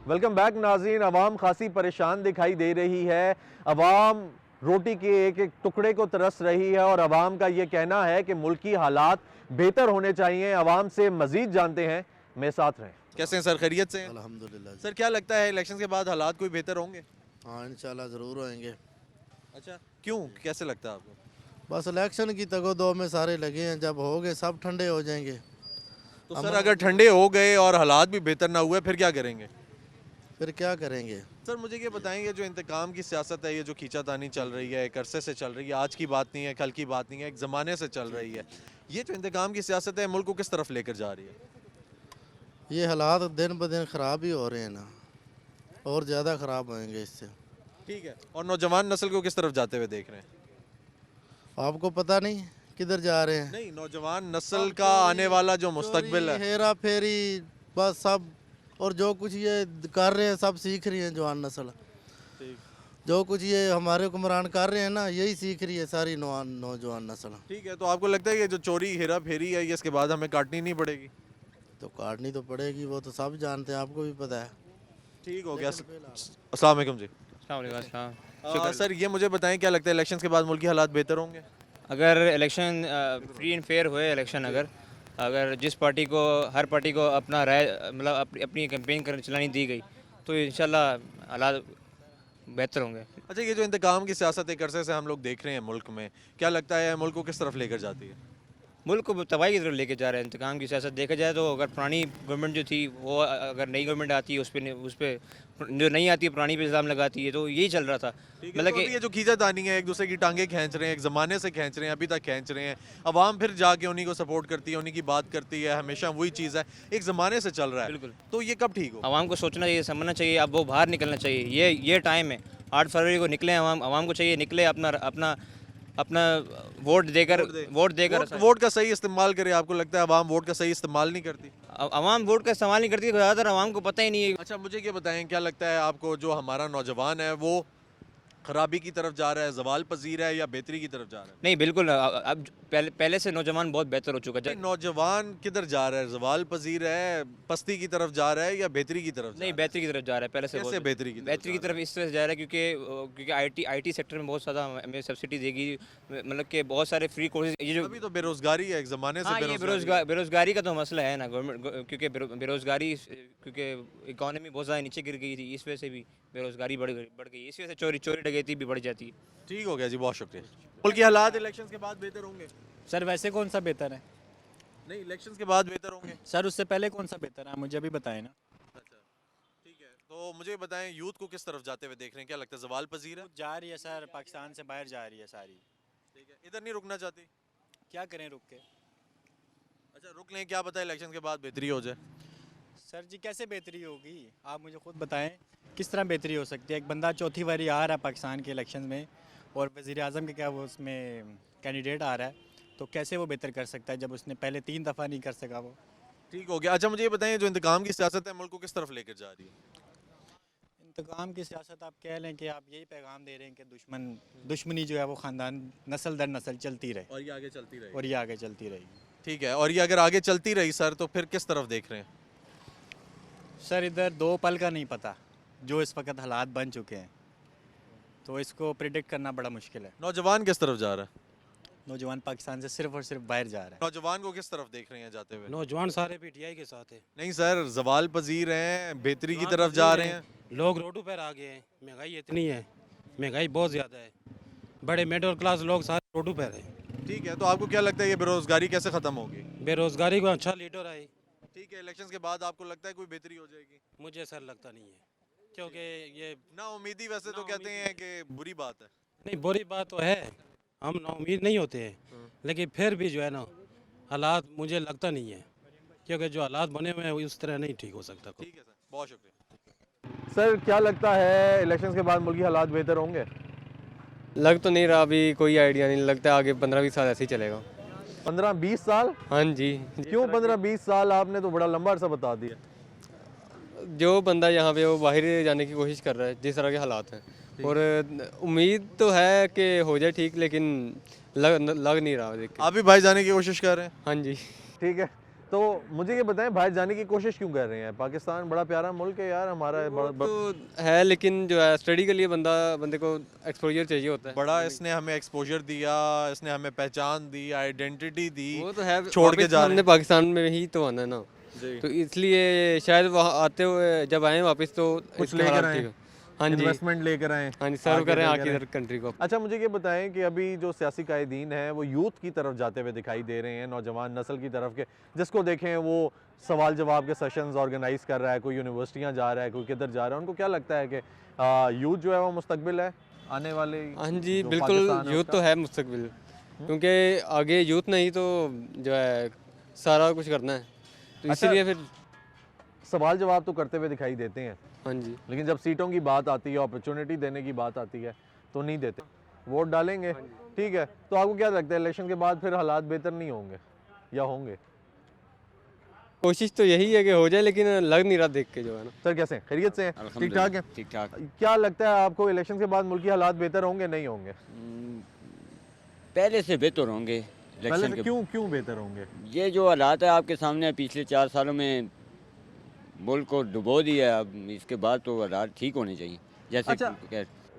वेलकम बैक नाजरीन। अवाम खासी परेशान दिखाई दे रही है, अवाम रोटी के एक एक टुकड़े को तरस रही है, और अवाम का ये कहना है कि मुल्की हालात बेहतर होने चाहिए। अवाम से मजीद जानते हैं, मेरे साथ रहें। कैसे हैं सर, खैरियत से हैं? अल्हम्दुलिल्लाह। सर क्या लगता है इलेक्शन के बाद हालात कोई बेहतर होंगे? हाँ इंशाल्लाह ज़रूर होएंगे। अच्छा, क्यों, कैसे लगता है आपको? बस इलेक्शन की तगो-दो में सारे लगे हैं, जब हो गए सब ठंडे हो जाएंगे। तो सर अगर ठंडे हो गए और हालात भी बेहतर ना हुए फिर क्या करेंगे? फिर क्या करेंगे? सर मुझे ये बताएंगे, जो इंतकाम की सियासत है, ये जो खींचातानी चल रही है, एक अरसे से चल रही है, आज की बात नहीं है, कल की बात नहीं है, एक ज़माने से चल रही है, ये जो इंतकाम की सियासत है मुल्क को किस तरफ लेकर जा रही है? ये हालात दिन ब दिन ख़राब ही हो रहे हैं ना, और ज़्यादा ख़राब होएंगे इससे। ठीक है, और नौजवान नस्ल को किस तरफ जाते हुए देख रहे हैं? आपको पता नहीं किधर जा रहे हैं? नहीं, नौजवान नस्ल का आने वाला जो मुस्तकबिल है। हेरा फेरी बस सब, और जो कुछ ये कर रहे हैं सब सीख रही है जवान नस्ल। जो कुछ ये हमारे हुक्मरान कर रहे हैं ना, यही सीख रही है सारी नौजवान नस्ल। ठीक है, तो आपको लगता है ये जो चोरी हेरा फेरी है, ये इसके बाद हमें काटनी नहीं पड़ेगी? तो काटनी तो पड़ेगी, वो तो सब जानते हैं, आपको भी पता है। ठीक हो गया। अस्सलाम वालेकुम जी। सर ये मुझे बताएं, क्या लगता है इलेक्शंस के बाद मुल्क के हालात बेहतर होंगे? अगर इलेक्शन फ्री एंड फेयर हुए इलेक्शन, अगर जिस पार्टी को, हर पार्टी को अपना राय मतलब अपनी कैंपेन कर चलानी दी गई तो इंशाल्लाह हालात बेहतर होंगे। अच्छा, ये जो इंतकाम की सियासत एक अरसे से हम लोग देख रहे हैं मुल्क में, क्या लगता है मुल्क को किस तरफ लेकर जाती है? मुल्क को तबाही की तरफ लेके जा रहे हैं। इंतकाम की सियासत देखा जाए तो अगर पुरानी गवर्नमेंट जो थी वो, अगर नई गवर्नमेंट आती है उस पर जो नहीं आती है पुरानी पे इल्ज़ाम लगाती है, तो यही चल रहा था। मतलब कि ये जो खींचातानी है, एक दूसरे की टांगे खींच रहे हैं, एक ज़माने से खींच रहे हैं, अभी तक खींच रहे हैं, अवाम फिर जाके उन्हीं को सपोर्ट करती है, उन्हीं की बात करती है, हमेशा वही चीज़ है, एक ज़माने से चल रहा है। बिल्कुल। तो ये कब ठीक हो? आवाम को सोचना चाहिए, समझना चाहिए, अब वो बाहर निकलना चाहिए। ये टाइम है, 8 फरवरी को निकले आवाम को चाहिए निकले, अपना वोट देकर वोट का सही इस्तेमाल करे। आपको लगता है अवाम वोट का सही इस्तेमाल नहीं करती? आवाम वोट का इस्तेमाल नहीं करती, ज़्यादातर आवाम को पता ही नहीं है। अच्छा, मुझे ये बताएं, क्या लगता है आपको जो हमारा नौजवान है वो खराबी की तरफ जा रहा है, जवाल पजीर है, या बेहतरी की तरफ जा रहा है? नहीं, बिल्कुल अब पहले से नौजवान बहुत बेहतर हो चुका है। नौजवान किधर जा रहा है? जवाल पजीर है, पस्ती की तरफ जा रहा है, या बेहतरी की तरफ? नहीं, बेहतरी की तरफ जा रहा है पहले से। कैसे बेहतरी की तरफ? बेहतरी की तरफ इस तरह से जा रहा है क्योंकि आईटी सेक्टर में बहुत ज़्यादा हमें सब्सिडी देगी, मतलब कि बहुत सारे फ्री कोर्सेज। ये जो अभी तो बेरोजगारी है, एक ज़माने से हाँ, ये बेरोजगारी का तो मसला है ना गवर्नमेंट, क्योंकि बेरोजगारी, क्योंकि इकॉनमी बहुत ज़्यादा नीचे गिर गई थी, इस वजह से भी बेरोजगारी बढ़ गई, इस वजह से चोरी डकैती भी बढ़ जाती है। ठीक हो गया जी, बहुत शुक्रिया। मुल्क के हालात इलेक्शंस के बाद बेहतर होंगे? सर वैसे कौन सा बेहतर है? नहीं, इलेक्शंस के बाद बेहतर होंगे। सर उससे पहले कौन सा बेहतर है, मुझे अभी बताएं ना। अच्छा, ठीक है, तो मुझे बताएं यूथ को किस तरफ जाते हुए देख रहे हैं? क्या लगता है जवाल पजीर है? जा रही है सर, पाकिस्तान से बाहर जा रही है सारी। ठीक है, इधर नहीं रुकना चाहती? क्या करें रुक के? अच्छा, रुक लें, क्या पता इलेक्शन के बाद बेहतरी हो जाए। सर जी कैसे बेहतरी होगी, आप मुझे खुद बताएं, किस तरह बेहतरी हो सकती है? एक बंदा चौथी बारी आ रहा है पाकिस्तान के इलेक्शन में, और वज़ीर आज़म के क्या वो उसमें कैंडिडेट आ रहा है, तो कैसे वो बेहतर कर सकता है जब उसने पहले 3 दफ़ा नहीं कर सका वो? ठीक हो गया। अच्छा, मुझे ये बताएं, जो इंतकाम की सियासत है मुल्क को किस तरफ लेकर जा रही है? इंतकाम की सियासत आप कह लें कि आप यही पैगाम दे रहे हैं कि दुश्मनी जो है वो ख़ानदान नस्ल दर नस्ल चलती रहे, और ये आगे चलती रही। और ये आगे चलती रहेगी। ठीक है, और ये अगर आगे चलती रही सर, तो फिर किस तरफ देख रहे हैं? सर इधर 2 पल का नहीं पता, जो इस वक्त हालात बन चुके हैं, तो इसको प्रिडिक्ट करना बड़ा मुश्किल है। नौजवान किस तरफ जा रहा है? नौजवान पाकिस्तान से सिर्फ और सिर्फ बाहर जा रहा है। नौजवान को किस तरफ देख रहे हैं जाते हुए? नौजवान सारे पीटीआई के साथ है। नहीं सर, जवाल पजीर हैं, बेहतरी की तरफ जा रहे हैं। लोग रोडों पर आ गए हैं, महंगाई इतनी है, महंगाई बहुत ज़्यादा है, बड़े मिडिल क्लास लोग सारे रोडों पर हैं। ठीक है, तो आपको क्या लगता है ये बेरोजगारी कैसे ख़त्म होगी? बेरोजगारी को अच्छा लीडर आए। ठीक है, इलेक्शन के बाद आपको लगता है कोई बेहतरी हो जाएगी? मुझे सर लगता नहीं है, क्योंकि ये ना उम्मीदी वैसे तो कहते हैं कि बुरी बात है। नहीं, बुरी बात तो है, हम ना उम्मीद नहीं होते हैं, लेकिन फिर भी जो है ना हालात मुझे लगता नहीं है, क्योंकि जो हालात बने हुए हैं उस तरह नहीं ठीक हो सकता। ठीक है सर, बहुत शुक्रिया। सर क्या लगता है इलेक्शन के बाद मुल्क के हालात बेहतर होंगे? लग तो नहीं रहा, अभी कोई आइडिया नहीं लगता, आगे 15-20 साल ऐसे ही चलेगा। 15-20 साल? हाँ जी। क्यों 15-20 साल? आपने तो बड़ा लंबा अर्सा बता दिया। जो बंदा यहाँ पे वो बाहर जाने की कोशिश कर रहा है, जिस तरह के हालात हैं, और उम्मीद तो है कि हो जाए ठीक, लेकिन लग नहीं रहा देख के। आप भी बाहर जाने की कोशिश कर रहे हैं? हाँ जी। ठीक है, तो मुझे ये बताएं, बाहर जाने की कोशिश क्यों कर रहे हैं? पाकिस्तान बड़ा प्यारा मुल्क है यार हमारा, तो है, लेकिन जो है स्टडी के लिए बंदे को एक्सपोजर चाहिए होता है। बड़ा इसने हमें एक्सपोजर दिया, इसने हमें पहचान दी, आइडेंटिटी दी, वो तो है, छोड़ के जा रहे हैं। पाकिस्तान में ही तो आना है ना, तो इसलिए शायद वहाँ आते हुए जब आए वापस तो कुछ लेकर आए, हाँ जी, इन्वेस्टमेंट लेकर आए, हाँ जी, सर्व करें आके इधर कंट्री को। अच्छा, मुझे ये बताएं कि अभी जो सियासी कायदीन हैं वो यूथ की तरफ जाते हुए दिखाई दे रहे हैं, नौजवान नस्ल की तरफ के, जिसको देखें वो सवाल जवाब के सेशंस ऑर्गेनाइज कर रहा है, कोई यूनिवर्सिटियाँ जा रहा है, कोई किधर जा रहा है। उनको क्या लगता है कि यूथ जो है वो मुस्तकबिल है आने वाले? हाँ जी, बिल्कुल यूथ तो है मुस्तकबिल, क्योंकि आगे यूथ नहीं तो जो है सारा कुछ करना है, तो इसीलिए फिर सवाल जवाब तो करते हुए दिखाई देते हैं। हाँ जी, लेकिन जब सीटों की बात आती है, अपॉर्चुनिटी देने की बात आती है, तो नहीं देते। वोट डालेंगे, ठीक है, तो आपको क्या लगता है इलेक्शन के बाद फिर हालात बेहतर नहीं होंगे या होंगे? कोशिश तो यही है कि हो जाए, लेकिन लग नहीं रहा देख के जो है ना। सर कैसे हैं? खैरियत से हैं? ठीक ठाक है? ठीक ठाक। क्या लगता है आपको इलेक्शन के बाद मुल्क के हालात बेहतर होंगे नहीं होंगे? पहले से बेहतर होंगे, पहले इलेक्शन से के क्यों बेहतर होंगे? ये जो हालात है आपके सामने है, पिछले 4 सालों में मुल्क को डुबो दिया है। अब इसके बाद तो हालात ठीक होने चाहिए जैसे अच्छा,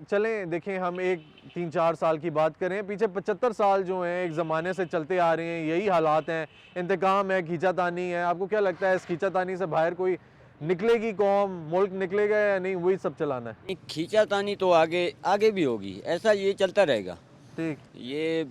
चलें देखें, हम एक 3-4 साल की बात करें, पीछे 75 साल जो हैं एक ज़माने से चलते आ रहे हैं, यही हालात हैं, इंतकाम है, खींचातानी है। आपको क्या लगता है इस खींचातानी से बाहर कोई निकलेगी कौम, मुल्क निकलेगा या नहीं, वही सब चलाना है? खींचातानी तो आगे भी होगी, ऐसा ये चलता रहेगा। ठीक, ये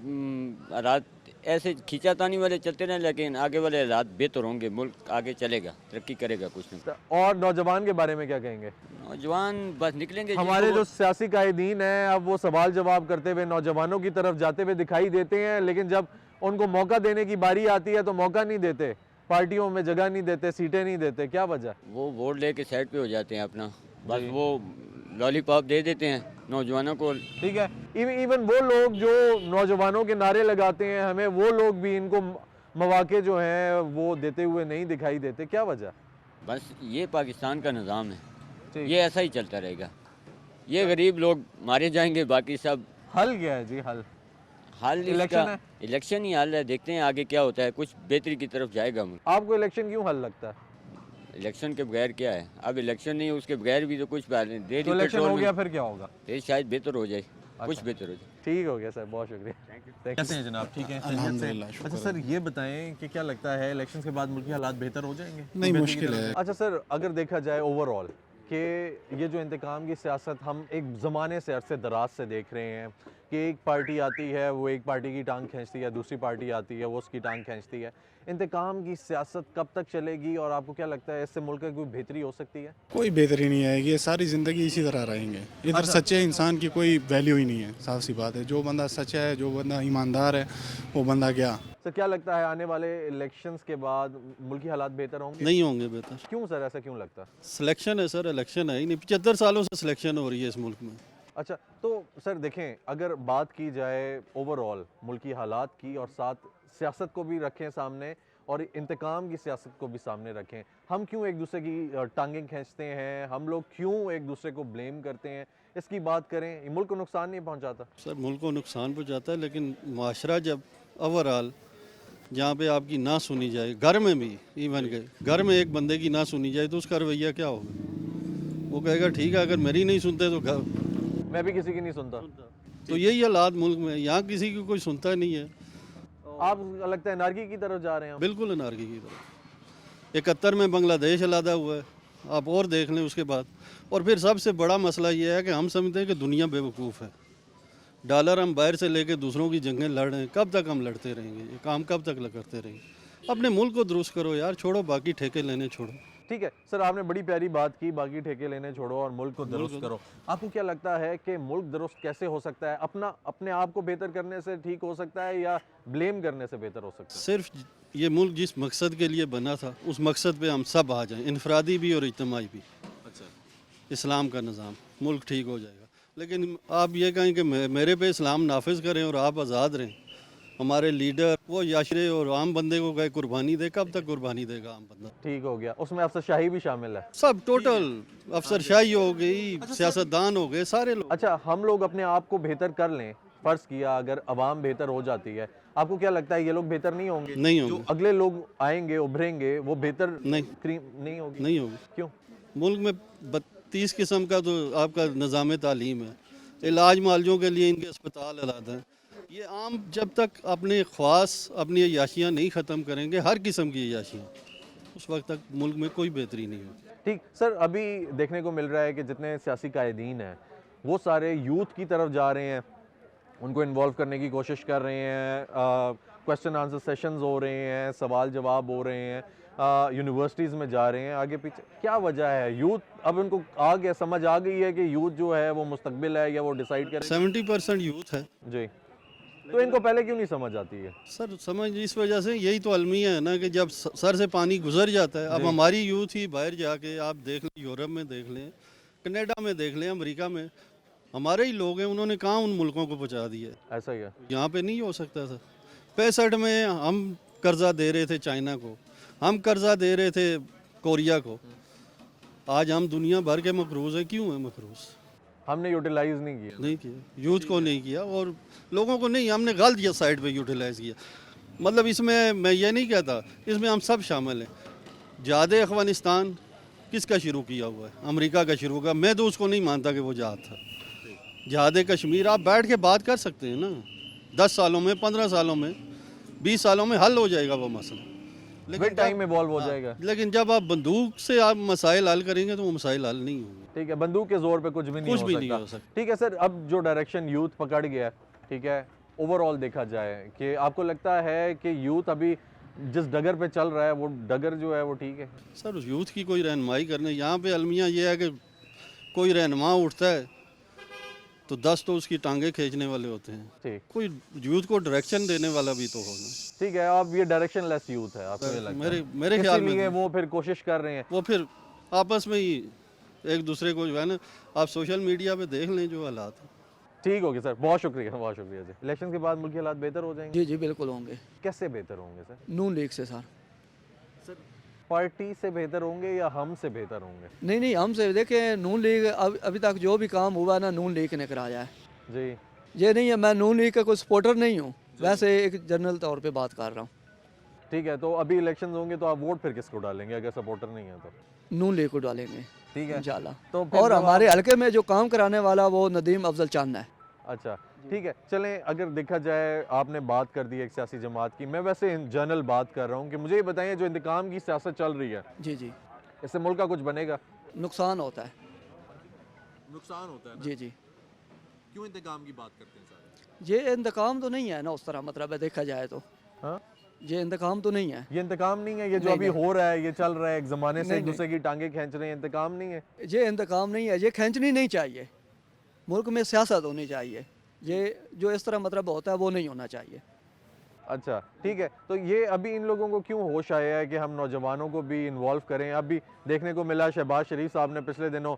हालात ऐसे खींचातानी वाले चलते रहे, लेकिन आगे वाले हालात बेहतर होंगे, मुल्क आगे चलेगा, तरक्की करेगा कुछ ना। और नौजवान के बारे में क्या कहेंगे? नौजवान बस निकलेंगे। हमारे जो सियासी कायदीन हैं अब वो सवाल जवाब करते हुए नौजवानों की तरफ जाते हुए दिखाई देते हैं, लेकिन जब उनको मौका देने की बारी आती है तो मौका नहीं देते, पार्टियों में जगह नहीं देते, सीटें नहीं देते। क्या वजह? वो वोट लेके साइड पे हो जाते हैं अपना, बस वो लॉलीपॉप दे देते हैं नौजवानों को। ठीक है, इवन वो लोग जो नौजवानों के नारे लगाते हैं, हमें वो लोग भी इनको मौके जो हैं वो देते हुए नहीं दिखाई देते। क्या वजह? बस ये पाकिस्तान का निज़ाम है, ये ऐसा ही चलता रहेगा। ये गरीब लोग मारे जाएंगे, बाकी सब। हल क्या है जी? हल इलेक्शन है, इलेक्शन ही हल है। देखते हैं आगे क्या होता है, कुछ बेहतरी की तरफ जाएगा मुल्क। आपको इलेक्शन क्यों हल लगता है? इलेक्शन के बगैर क्या है, अब इलेक्शन नहीं, उसके बगैर भी तो कुछ दे तो इलेक्शन हो गया फिर क्या होगा? फिर शायद बेहतर हो जाए, कुछ बेहतर हो जाए। ठीक हो गया सर, बहुत शुक्रिया। कैसे हैं जनाब? ठीक है, अल्हम्दुलिल्लाह। अच्छा सर, ये बताएं कि क्या लगता है इलेक्शन के बाद मुल्की हालात बेहतर हो जाएंगे? नहीं, मुश्किल है। अच्छा सर, अगर देखा जाए ओवरऑल कि ये जो इंतकाम की सियासत हम एक ज़माने से अरसे दराज से देख रहे हैं कि एक पार्टी आती है वो एक पार्टी की टांग खींचती है, दूसरी पार्टी आती है वो उसकी टांग खींचती है, इंतकाम की सियासत कब तक चलेगी और आपको क्या लगता है इससे मुल्क की कोई बेहतरी हो सकती है? कोई बेहतरी नहीं आएगी, ये सारी ज़िंदगी इसी तरह रहेंगे। इधर सच्चे इंसान की कोई वैल्यू ही नहीं है, साफ सी बात है। जो बंदा सच्चा है, जो बंदा ईमानदार है, वो बंदा क्या। सर क्या लगता है आने वाले इलेक्शंस के बाद मुल्की हालात बेहतर होंगे? नहीं होंगे बेहतर। क्यों सर, ऐसा क्यों लगता है? सिलेक्शन है सर, इलेक्शन है ही नहीं। 75 सालों से सिलेक्शन हो रही है इस मुल्क में। अच्छा, तो सर देखें, अगर बात की जाए ओवरऑल मुल्की हालात की और साथ सियासत को भी रखें सामने और इंतकाम की सियासत को भी सामने रखें, हम क्यों एक दूसरे की टांगें खींचते हैं, हम लोग क्यों एक दूसरे को ब्लेम करते हैं, इसकी बात करें। ये मुल्क को नुकसान नहीं पहुंचाता? सर मुल्क को नुकसान पहुंचाता है, लेकिन माशरा जब ओवरऑल जहाँ पे आपकी ना सुनी जाए, घर में भी इवन के घर में एक बंदे की ना सुनी जाए तो उसका रवैया क्या होगा? वो कहेगा ठीक है, अगर मेरी नहीं सुनते तो मैं भी किसी की नहीं सुनता। तो यही हालात मुल्क में, यहाँ किसी की कोई सुनता नहीं है। आप लगता है अनारकी की तरफ जा रहे हैं? बिल्कुल अनारकी की तरफ। 71 में बांग्लादेश अलहदा हुआ है, आप और देख लें उसके बाद। और फिर सबसे बड़ा मसला ये है कि हम समझते हैं कि दुनिया बेवकूफ़ है। डॉलर हम बाहर से लेके दूसरों की जंगें लड़ रहे हैं, कब तक हम लड़ते रहेंगे? ये काम कब तक करते रहेंगे? अपने मुल्क को दुरुस्त करो यार, छोड़ो बाकी ठेके लेने छोड़ो। ठीक है सर, आपने बड़ी प्यारी बात की, बाकी ठेके लेने छोड़ो और मुल्क को दुरुस्त करो। आपको क्या लगता है कि मुल्क दुरुस्त कैसे हो सकता है? अपने आप को बेहतर करने से ठीक हो सकता है या ब्लेम करने से बेहतर हो सकता है? सिर्फ ये मुल्क जिस मकसद के लिए बना था उस मकसद पे हम सब आ जाएं, इनफरादी भी और इज्तिमाई भी। अच्छा, इस्लाम का निज़ाम, मुल्क ठीक हो जाएगा। लेकिन आप ये कहें कि मेरे पे इस्लाम नाफिज करें और आप आज़ाद रहें, हमारे लीडर वो याशरे और आम बंदे को कहे कुर्बानी दे, कब तक कुर्बानी देगा आम बंदा? ठीक हो गया, उसमें अफसरशाही भी शामिल है। सब टोटल अफसरशाही हो गई, सियासतदान हो गए, सारे लोग। अच्छा, हम लोग अपने आप को बेहतर कर लें, फ़र्ज़ किया अगर अवाम बेहतर हो जाती है, आपको क्या लगता है ये लोग बेहतर नहीं होंगे? नहीं होंगे। जो अगले लोग आएंगे उभरेंगे वो बेहतर नहीं होगी? नहीं होगी। क्यों? मुल्क में 32 किस्म का तो आपका निज़ाम तालीम है, इलाज मालजों के लिए इनके अस्पताल अलग हैं। ये आम जब तक अपने ख्वास अपनी अय्याशियाँ नहीं ख़त्म करेंगे, हर किस्म की अय्याशियाँ, उस वक्त तक मुल्क में कोई बेहतरी नहीं होगी। ठीक सर, अभी देखने को मिल रहा है कि जितने सियासी कायदीन हैं वो सारे यूथ की तरफ जा रहे हैं, उनको इन्वॉल्व करने की कोशिश कर रहे हैं, क्वेश्चन आंसर सेशंस हो रहे हैं, सवाल जवाब हो रहे हैं, यूनिवर्सिटीज़ में जा रहे हैं आगे पीछे। क्या वजह है? यूथ अब उनको आ गया, समझ आ गई है कि यूथ जो है वो मुस्तकबिल है या वो डिसाइड करे। 70% यूथ है जी, तो इनको पहले क्यों नहीं समझ आती है? सर समझ इस वजह से, यही तो अलमिया है ना कि जब सर से पानी गुजर जाता है। अब हमारी यूथ ही बाहर जाके आप देख लें, यूरोप में देख लें, कनाडा में देख लें, अमेरिका में, हमारे ही लोग हैं, उन्होंने कहाँ उन मुल्कों को पहुँचा दिया है? ऐसा ही है, यहाँ पे नहीं हो सकता सर। 65 में हम कर्जा दे रहे थे चाइना को, हम कर्जा दे रहे थे कोरिया को, आज हम दुनिया भर के मकरूज़ हैं। क्यों है मकरूज़? हमने यूटिलाइज नहीं किया यूथ को नहीं किया और लोगों को नहीं, हमने गलत साइड पे यूटिलाइज किया। मतलब इसमें मैं ये नहीं कहता, इसमें हम सब शामिल हैं। ज़्यादा अफ़गानिस्तान किसका शुरू किया हुआ है? अमेरिका का शुरू किया। मैं तो उसको नहीं मानता कि वो जहाद था। जहाद कश्मीर आप बैठ के बात कर सकते हैं ना, 10 सालों में, 15 सालों में, 20 सालों में हल हो जाएगा वो मसला। लेकिन टाइम में बॉल्व हो जाएगा। लेकिन जब आप बंदूक से आप मसाइल हल करेंगे तो वो मसाइल हल नहीं होंगे। ठीक है, बंदूक के जोर पे कुछ भी नहीं हो सकता। ठीक है सर, अब जो डायरेक्शन यूथ पकड़ गया, ठीक है, ओवरऑल देखा जाए कि आपको लगता है कि यूथ अभी जिस डगर पे चल रहा है वो डगर जो है वो ठीक है? सर उस यूथ की कोई रहनुमाई करने, यहाँ पे अलमिया ये है कि कोई रहनुमा उठता है तो 10 तो उसकी टांगे खींचने वाले होते हैं। ठीक, कोई यूथ को डायरेक्शन देने वाला भी तो होना। ठीक है, अब ये डायरेक्शन लेस यूथ है आपको ये लगता है? मेरे ख्याल में वो फिर कोशिश कर रहे हैं, वो फिर आपस में ही एक दूसरे को जो है ना, आप सोशल मीडिया पे देख लें जो हालात हैं। ठीक हो गया सर, बहुत शुक्रिया जी। इलेक्शन के बाद मुल्क के हालात बेहतर हो जाएंगे? जी जी बिल्कुल होंगे। कैसे बेहतर होंगे सर? नून लीग से सर। पार्टी से बेहतर होंगे या हम से बेहतर होंगे? नहीं नहीं, हमसे देखें, नून लीग अभी तक जो भी काम हुआ ना नून लीग ने कराया है जी। ये नहीं है, मैं नून लीग का कोई सपोर्टर नहीं हूँ, वैसे एक जनरल तौर पे बात कर रहा हूँ। ठीक है, तो अभी इलेक्शन होंगे तो आप वोट फिर किसको डालेंगे अगर सपोर्टर नहीं है तो? नून लीग को डालेंगे। ठीक है इंशाल्लाह। तो और हमारे हल्के में जो काम कराने वाला वो नदीम अफजल चंद है। अच्छा ठीक है, चलें, अगर देखा जाए आपने बात कर दी एक सियासी जमात की, मैं वैसे इन जनरल बात कर रहा हूँ कि मुझे ये बताइए जो इंतकाम की सियासत चल रही है, जी जी, इससे मुल्क का कुछ बनेगा? नुकसान होता है। नुकसान होता है? जी जी। क्यों इंतकाम की बात करते हैं सारे? ये इंतकाम तो नहीं है ना उस तरह, मतलब है देखा जाए तो। हाँ, ये इंतकाम तो नहीं है। ये इंतकाम नहीं है, ये जो अभी हो रहा है, ये चल रहा है एक ज़माने से, एक दूसरे की टांगे खींच रहे हैं, इंतकाम नहीं है? ये इंतकाम नहीं है, ये खींचनी नहीं चाहिए। मुल्क में सियासत होनी चाहिए, ये जो इस तरह मतलब होता है वो नहीं होना चाहिए। अच्छा ठीक है, तो ये अभी इन लोगों को क्यों होश आया है कि हम नौजवानों को भी इन्वॉल्व करें? अभी देखने को मिला शहबाज शरीफ साहब ने पिछले दिनों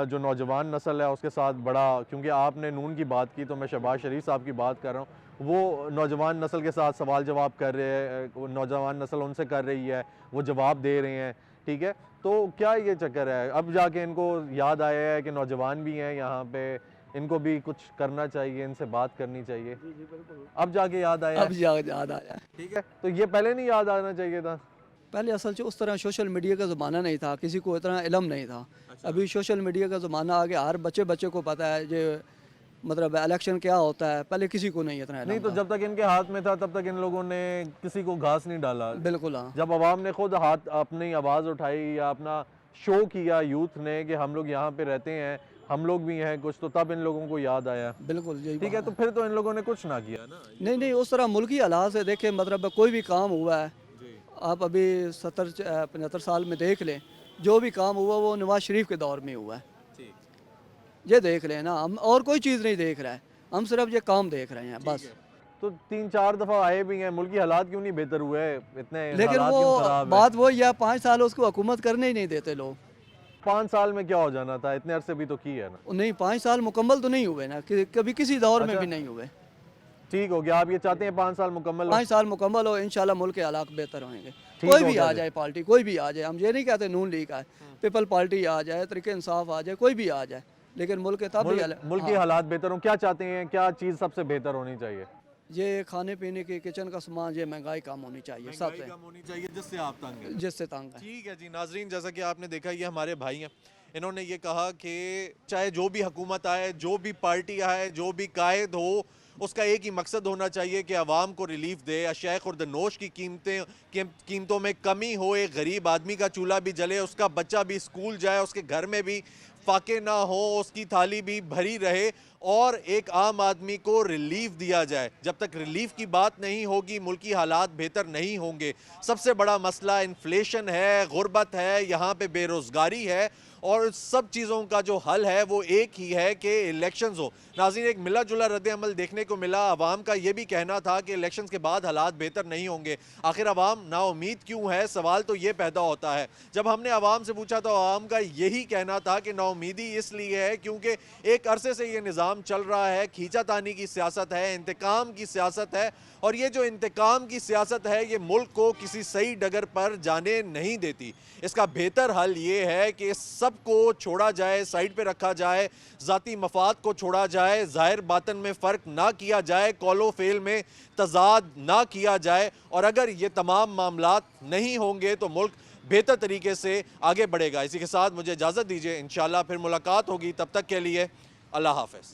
जो नौजवान नस्ल है उसके साथ बड़ा, क्योंकि आपने नून की बात की तो मैं शहबाज शरीफ साहब की बात कर रहा हूँ, वो नौजवान नस्ल के साथ सवाल जवाब कर रहे हैं, नौजवान नस्ल उनसे कर रही है, वो जवाब दे रहे हैं। ठीक है, तो क्या ये चक्कर है? अब जाके इनको याद आया है कि नौजवान भी हैं यहाँ पे, इनको भी कुछ करना चाहिए, इनसे बात करनी चाहिए? जी जी बिल्कुल, अब जाके याद आया? अब याद आया। ठीक है, तो ये पहले नहीं याद आना चाहिए था? पहले असल से उस तरह सोशल मीडिया का ज़माना नहीं था, किसी को इतना इलम नहीं था। अच्छा। अभी सोशल मीडिया का ज़माना आ गया, हर बच्चे को पता है जो मतलब इलेक्शन क्या होता है, पहले किसी को नहीं इतना इलम नहीं तो था। जब तक इनके हाथ में था तब तक इन लोगों ने किसी को घास नहीं डाला। बिल्कुल हाँ। जब अवाम ने खुद हाथ अपनी आवाज़ उठाई या अपना शो किया यूथ ने कि हम लोग यहाँ पे रहते हैं, हम लोग भी हैं कुछ, तो तब इन लोगों को याद आया। बिल्कुल यही ठीक है, तो फिर तो इन लोगों ने कुछ ना किया ना? नहीं नहीं, उस तरह मुल्की हालात से देखें, मतलब कोई भी काम हुआ है, आप अभी 70-75 साल में देख लें, जो भी काम हुआ वो नवाज शरीफ के दौर में हुआ है। ये देख लें ना, हम और कोई चीज़ नहीं देख रहे हैं, हम सिर्फ ये काम देख रहे हैं बस। तो 3-4 दफ़ा आए भी हैं, मुल्की हालात क्यों नहीं बेहतर हुए इतने? लेकिन हालात क्यों खराब वो हैं? बात वही है, 5 साल उसको हुकूमत करने ही नहीं देते लोग। 5 साल में क्या हो जाना था? इतने अरसे भी तो की है ना? नहीं, 5 साल मुकम्मल तो नहीं हुए ना, कभी किसी दौर में अच्छा। भी नहीं हुए। ठीक हो गया, आप ये चाहते हैं 5 साल मुकम्मल हो? 5 साल मुकम्मल हो, इंशाल्लाह मुल्क के हालात बेहतर होंगे। ठीक कोई हो भी गया आ जी। जाए पार्टी, कोई भी आ जाए, हम ये नहीं कहते नून लीग आए, पीपल पार्टी आ जाए, तरीके इंसाफ आ जाए, कोई भी आ जाए, लेकिन मुल्क के तब मुल्क की हालात बेहतर हो। क्या चाहते हैं, क्या चीज़ सबसे बेहतर होनी चाहिए? ये खाने पीने की किचन का सामान, ये महंगाई कम होनी चाहिए सबसे, कम होनी चाहिए जिससे आप तंग हैं। जिससे तंग है। ठीक है जी नाजरीन, जैसा कि आपने देखा ये हमारे भाई हैं, इन्होंने ये कहा कि चाहे जो भी हुकूमत आए, जो भी पार्टी आए, जो भी कायद हो, उसका एक ही मकसद होना चाहिए कि आवाम को रिलीफ दे, अशिया खुर्दनोश की कीमतों में कमी हो, एक गरीब आदमी का चूल्हा भी जले, उसका बच्चा भी स्कूल जाए, उसके घर में भी फाके ना हो, उसकी थाली भी भरी रहे और एक आम आदमी को रिलीफ दिया जाए। जब तक रिलीफ की बात नहीं होगी मुल्की हालात बेहतर नहीं होंगे। सबसे बड़ा मसला इन्फ्लेशन है, गुर्बत है, यहाँ पे बेरोज़गारी है और सब चीज़ों का जो हल है वो एक ही है कि इलेक्शंस हो। नाज़रीन, एक मिला जुला रद्द अमल देखने को मिला। अवाम का ये भी कहना था कि इलेक्शंस के बाद हालात बेहतर नहीं होंगे। आखिर अवाम नाउम्मीद क्यों है? सवाल तो ये पैदा होता है। जब हमने अवाम से पूछा तो अवाम का यही कहना था कि नाउम्मीदी इसलिए है क्योंकि एक अरसे से ये निज़ाम निज़ाम चल रहा है, खींचातानी की सियासत है, इंतकाम की सियासत है, और ये जो इंतकाम की सियासत है ये मुल्क को किसी सही डगर पर जाने नहीं देती। इसका बेहतर हल ये है कि सबको छोड़ा जाए, साइड पे रखा जाए, ज़ाती मफाद को छोड़ा जाए, ज़ाहिर बातन में फ़र्क ना किया जाए, कौलो फेल में तजाद ना किया जाए, और अगर ये तमाम मामलात नहीं होंगे तो मुल्क बेहतर तरीके से आगे बढ़ेगा। इसी के साथ मुझे इजाज़त दीजिए, इंशाअल्लाह फिर मुलाकात होगी, तब तक के लिए अल्लाह हाफ़िज़।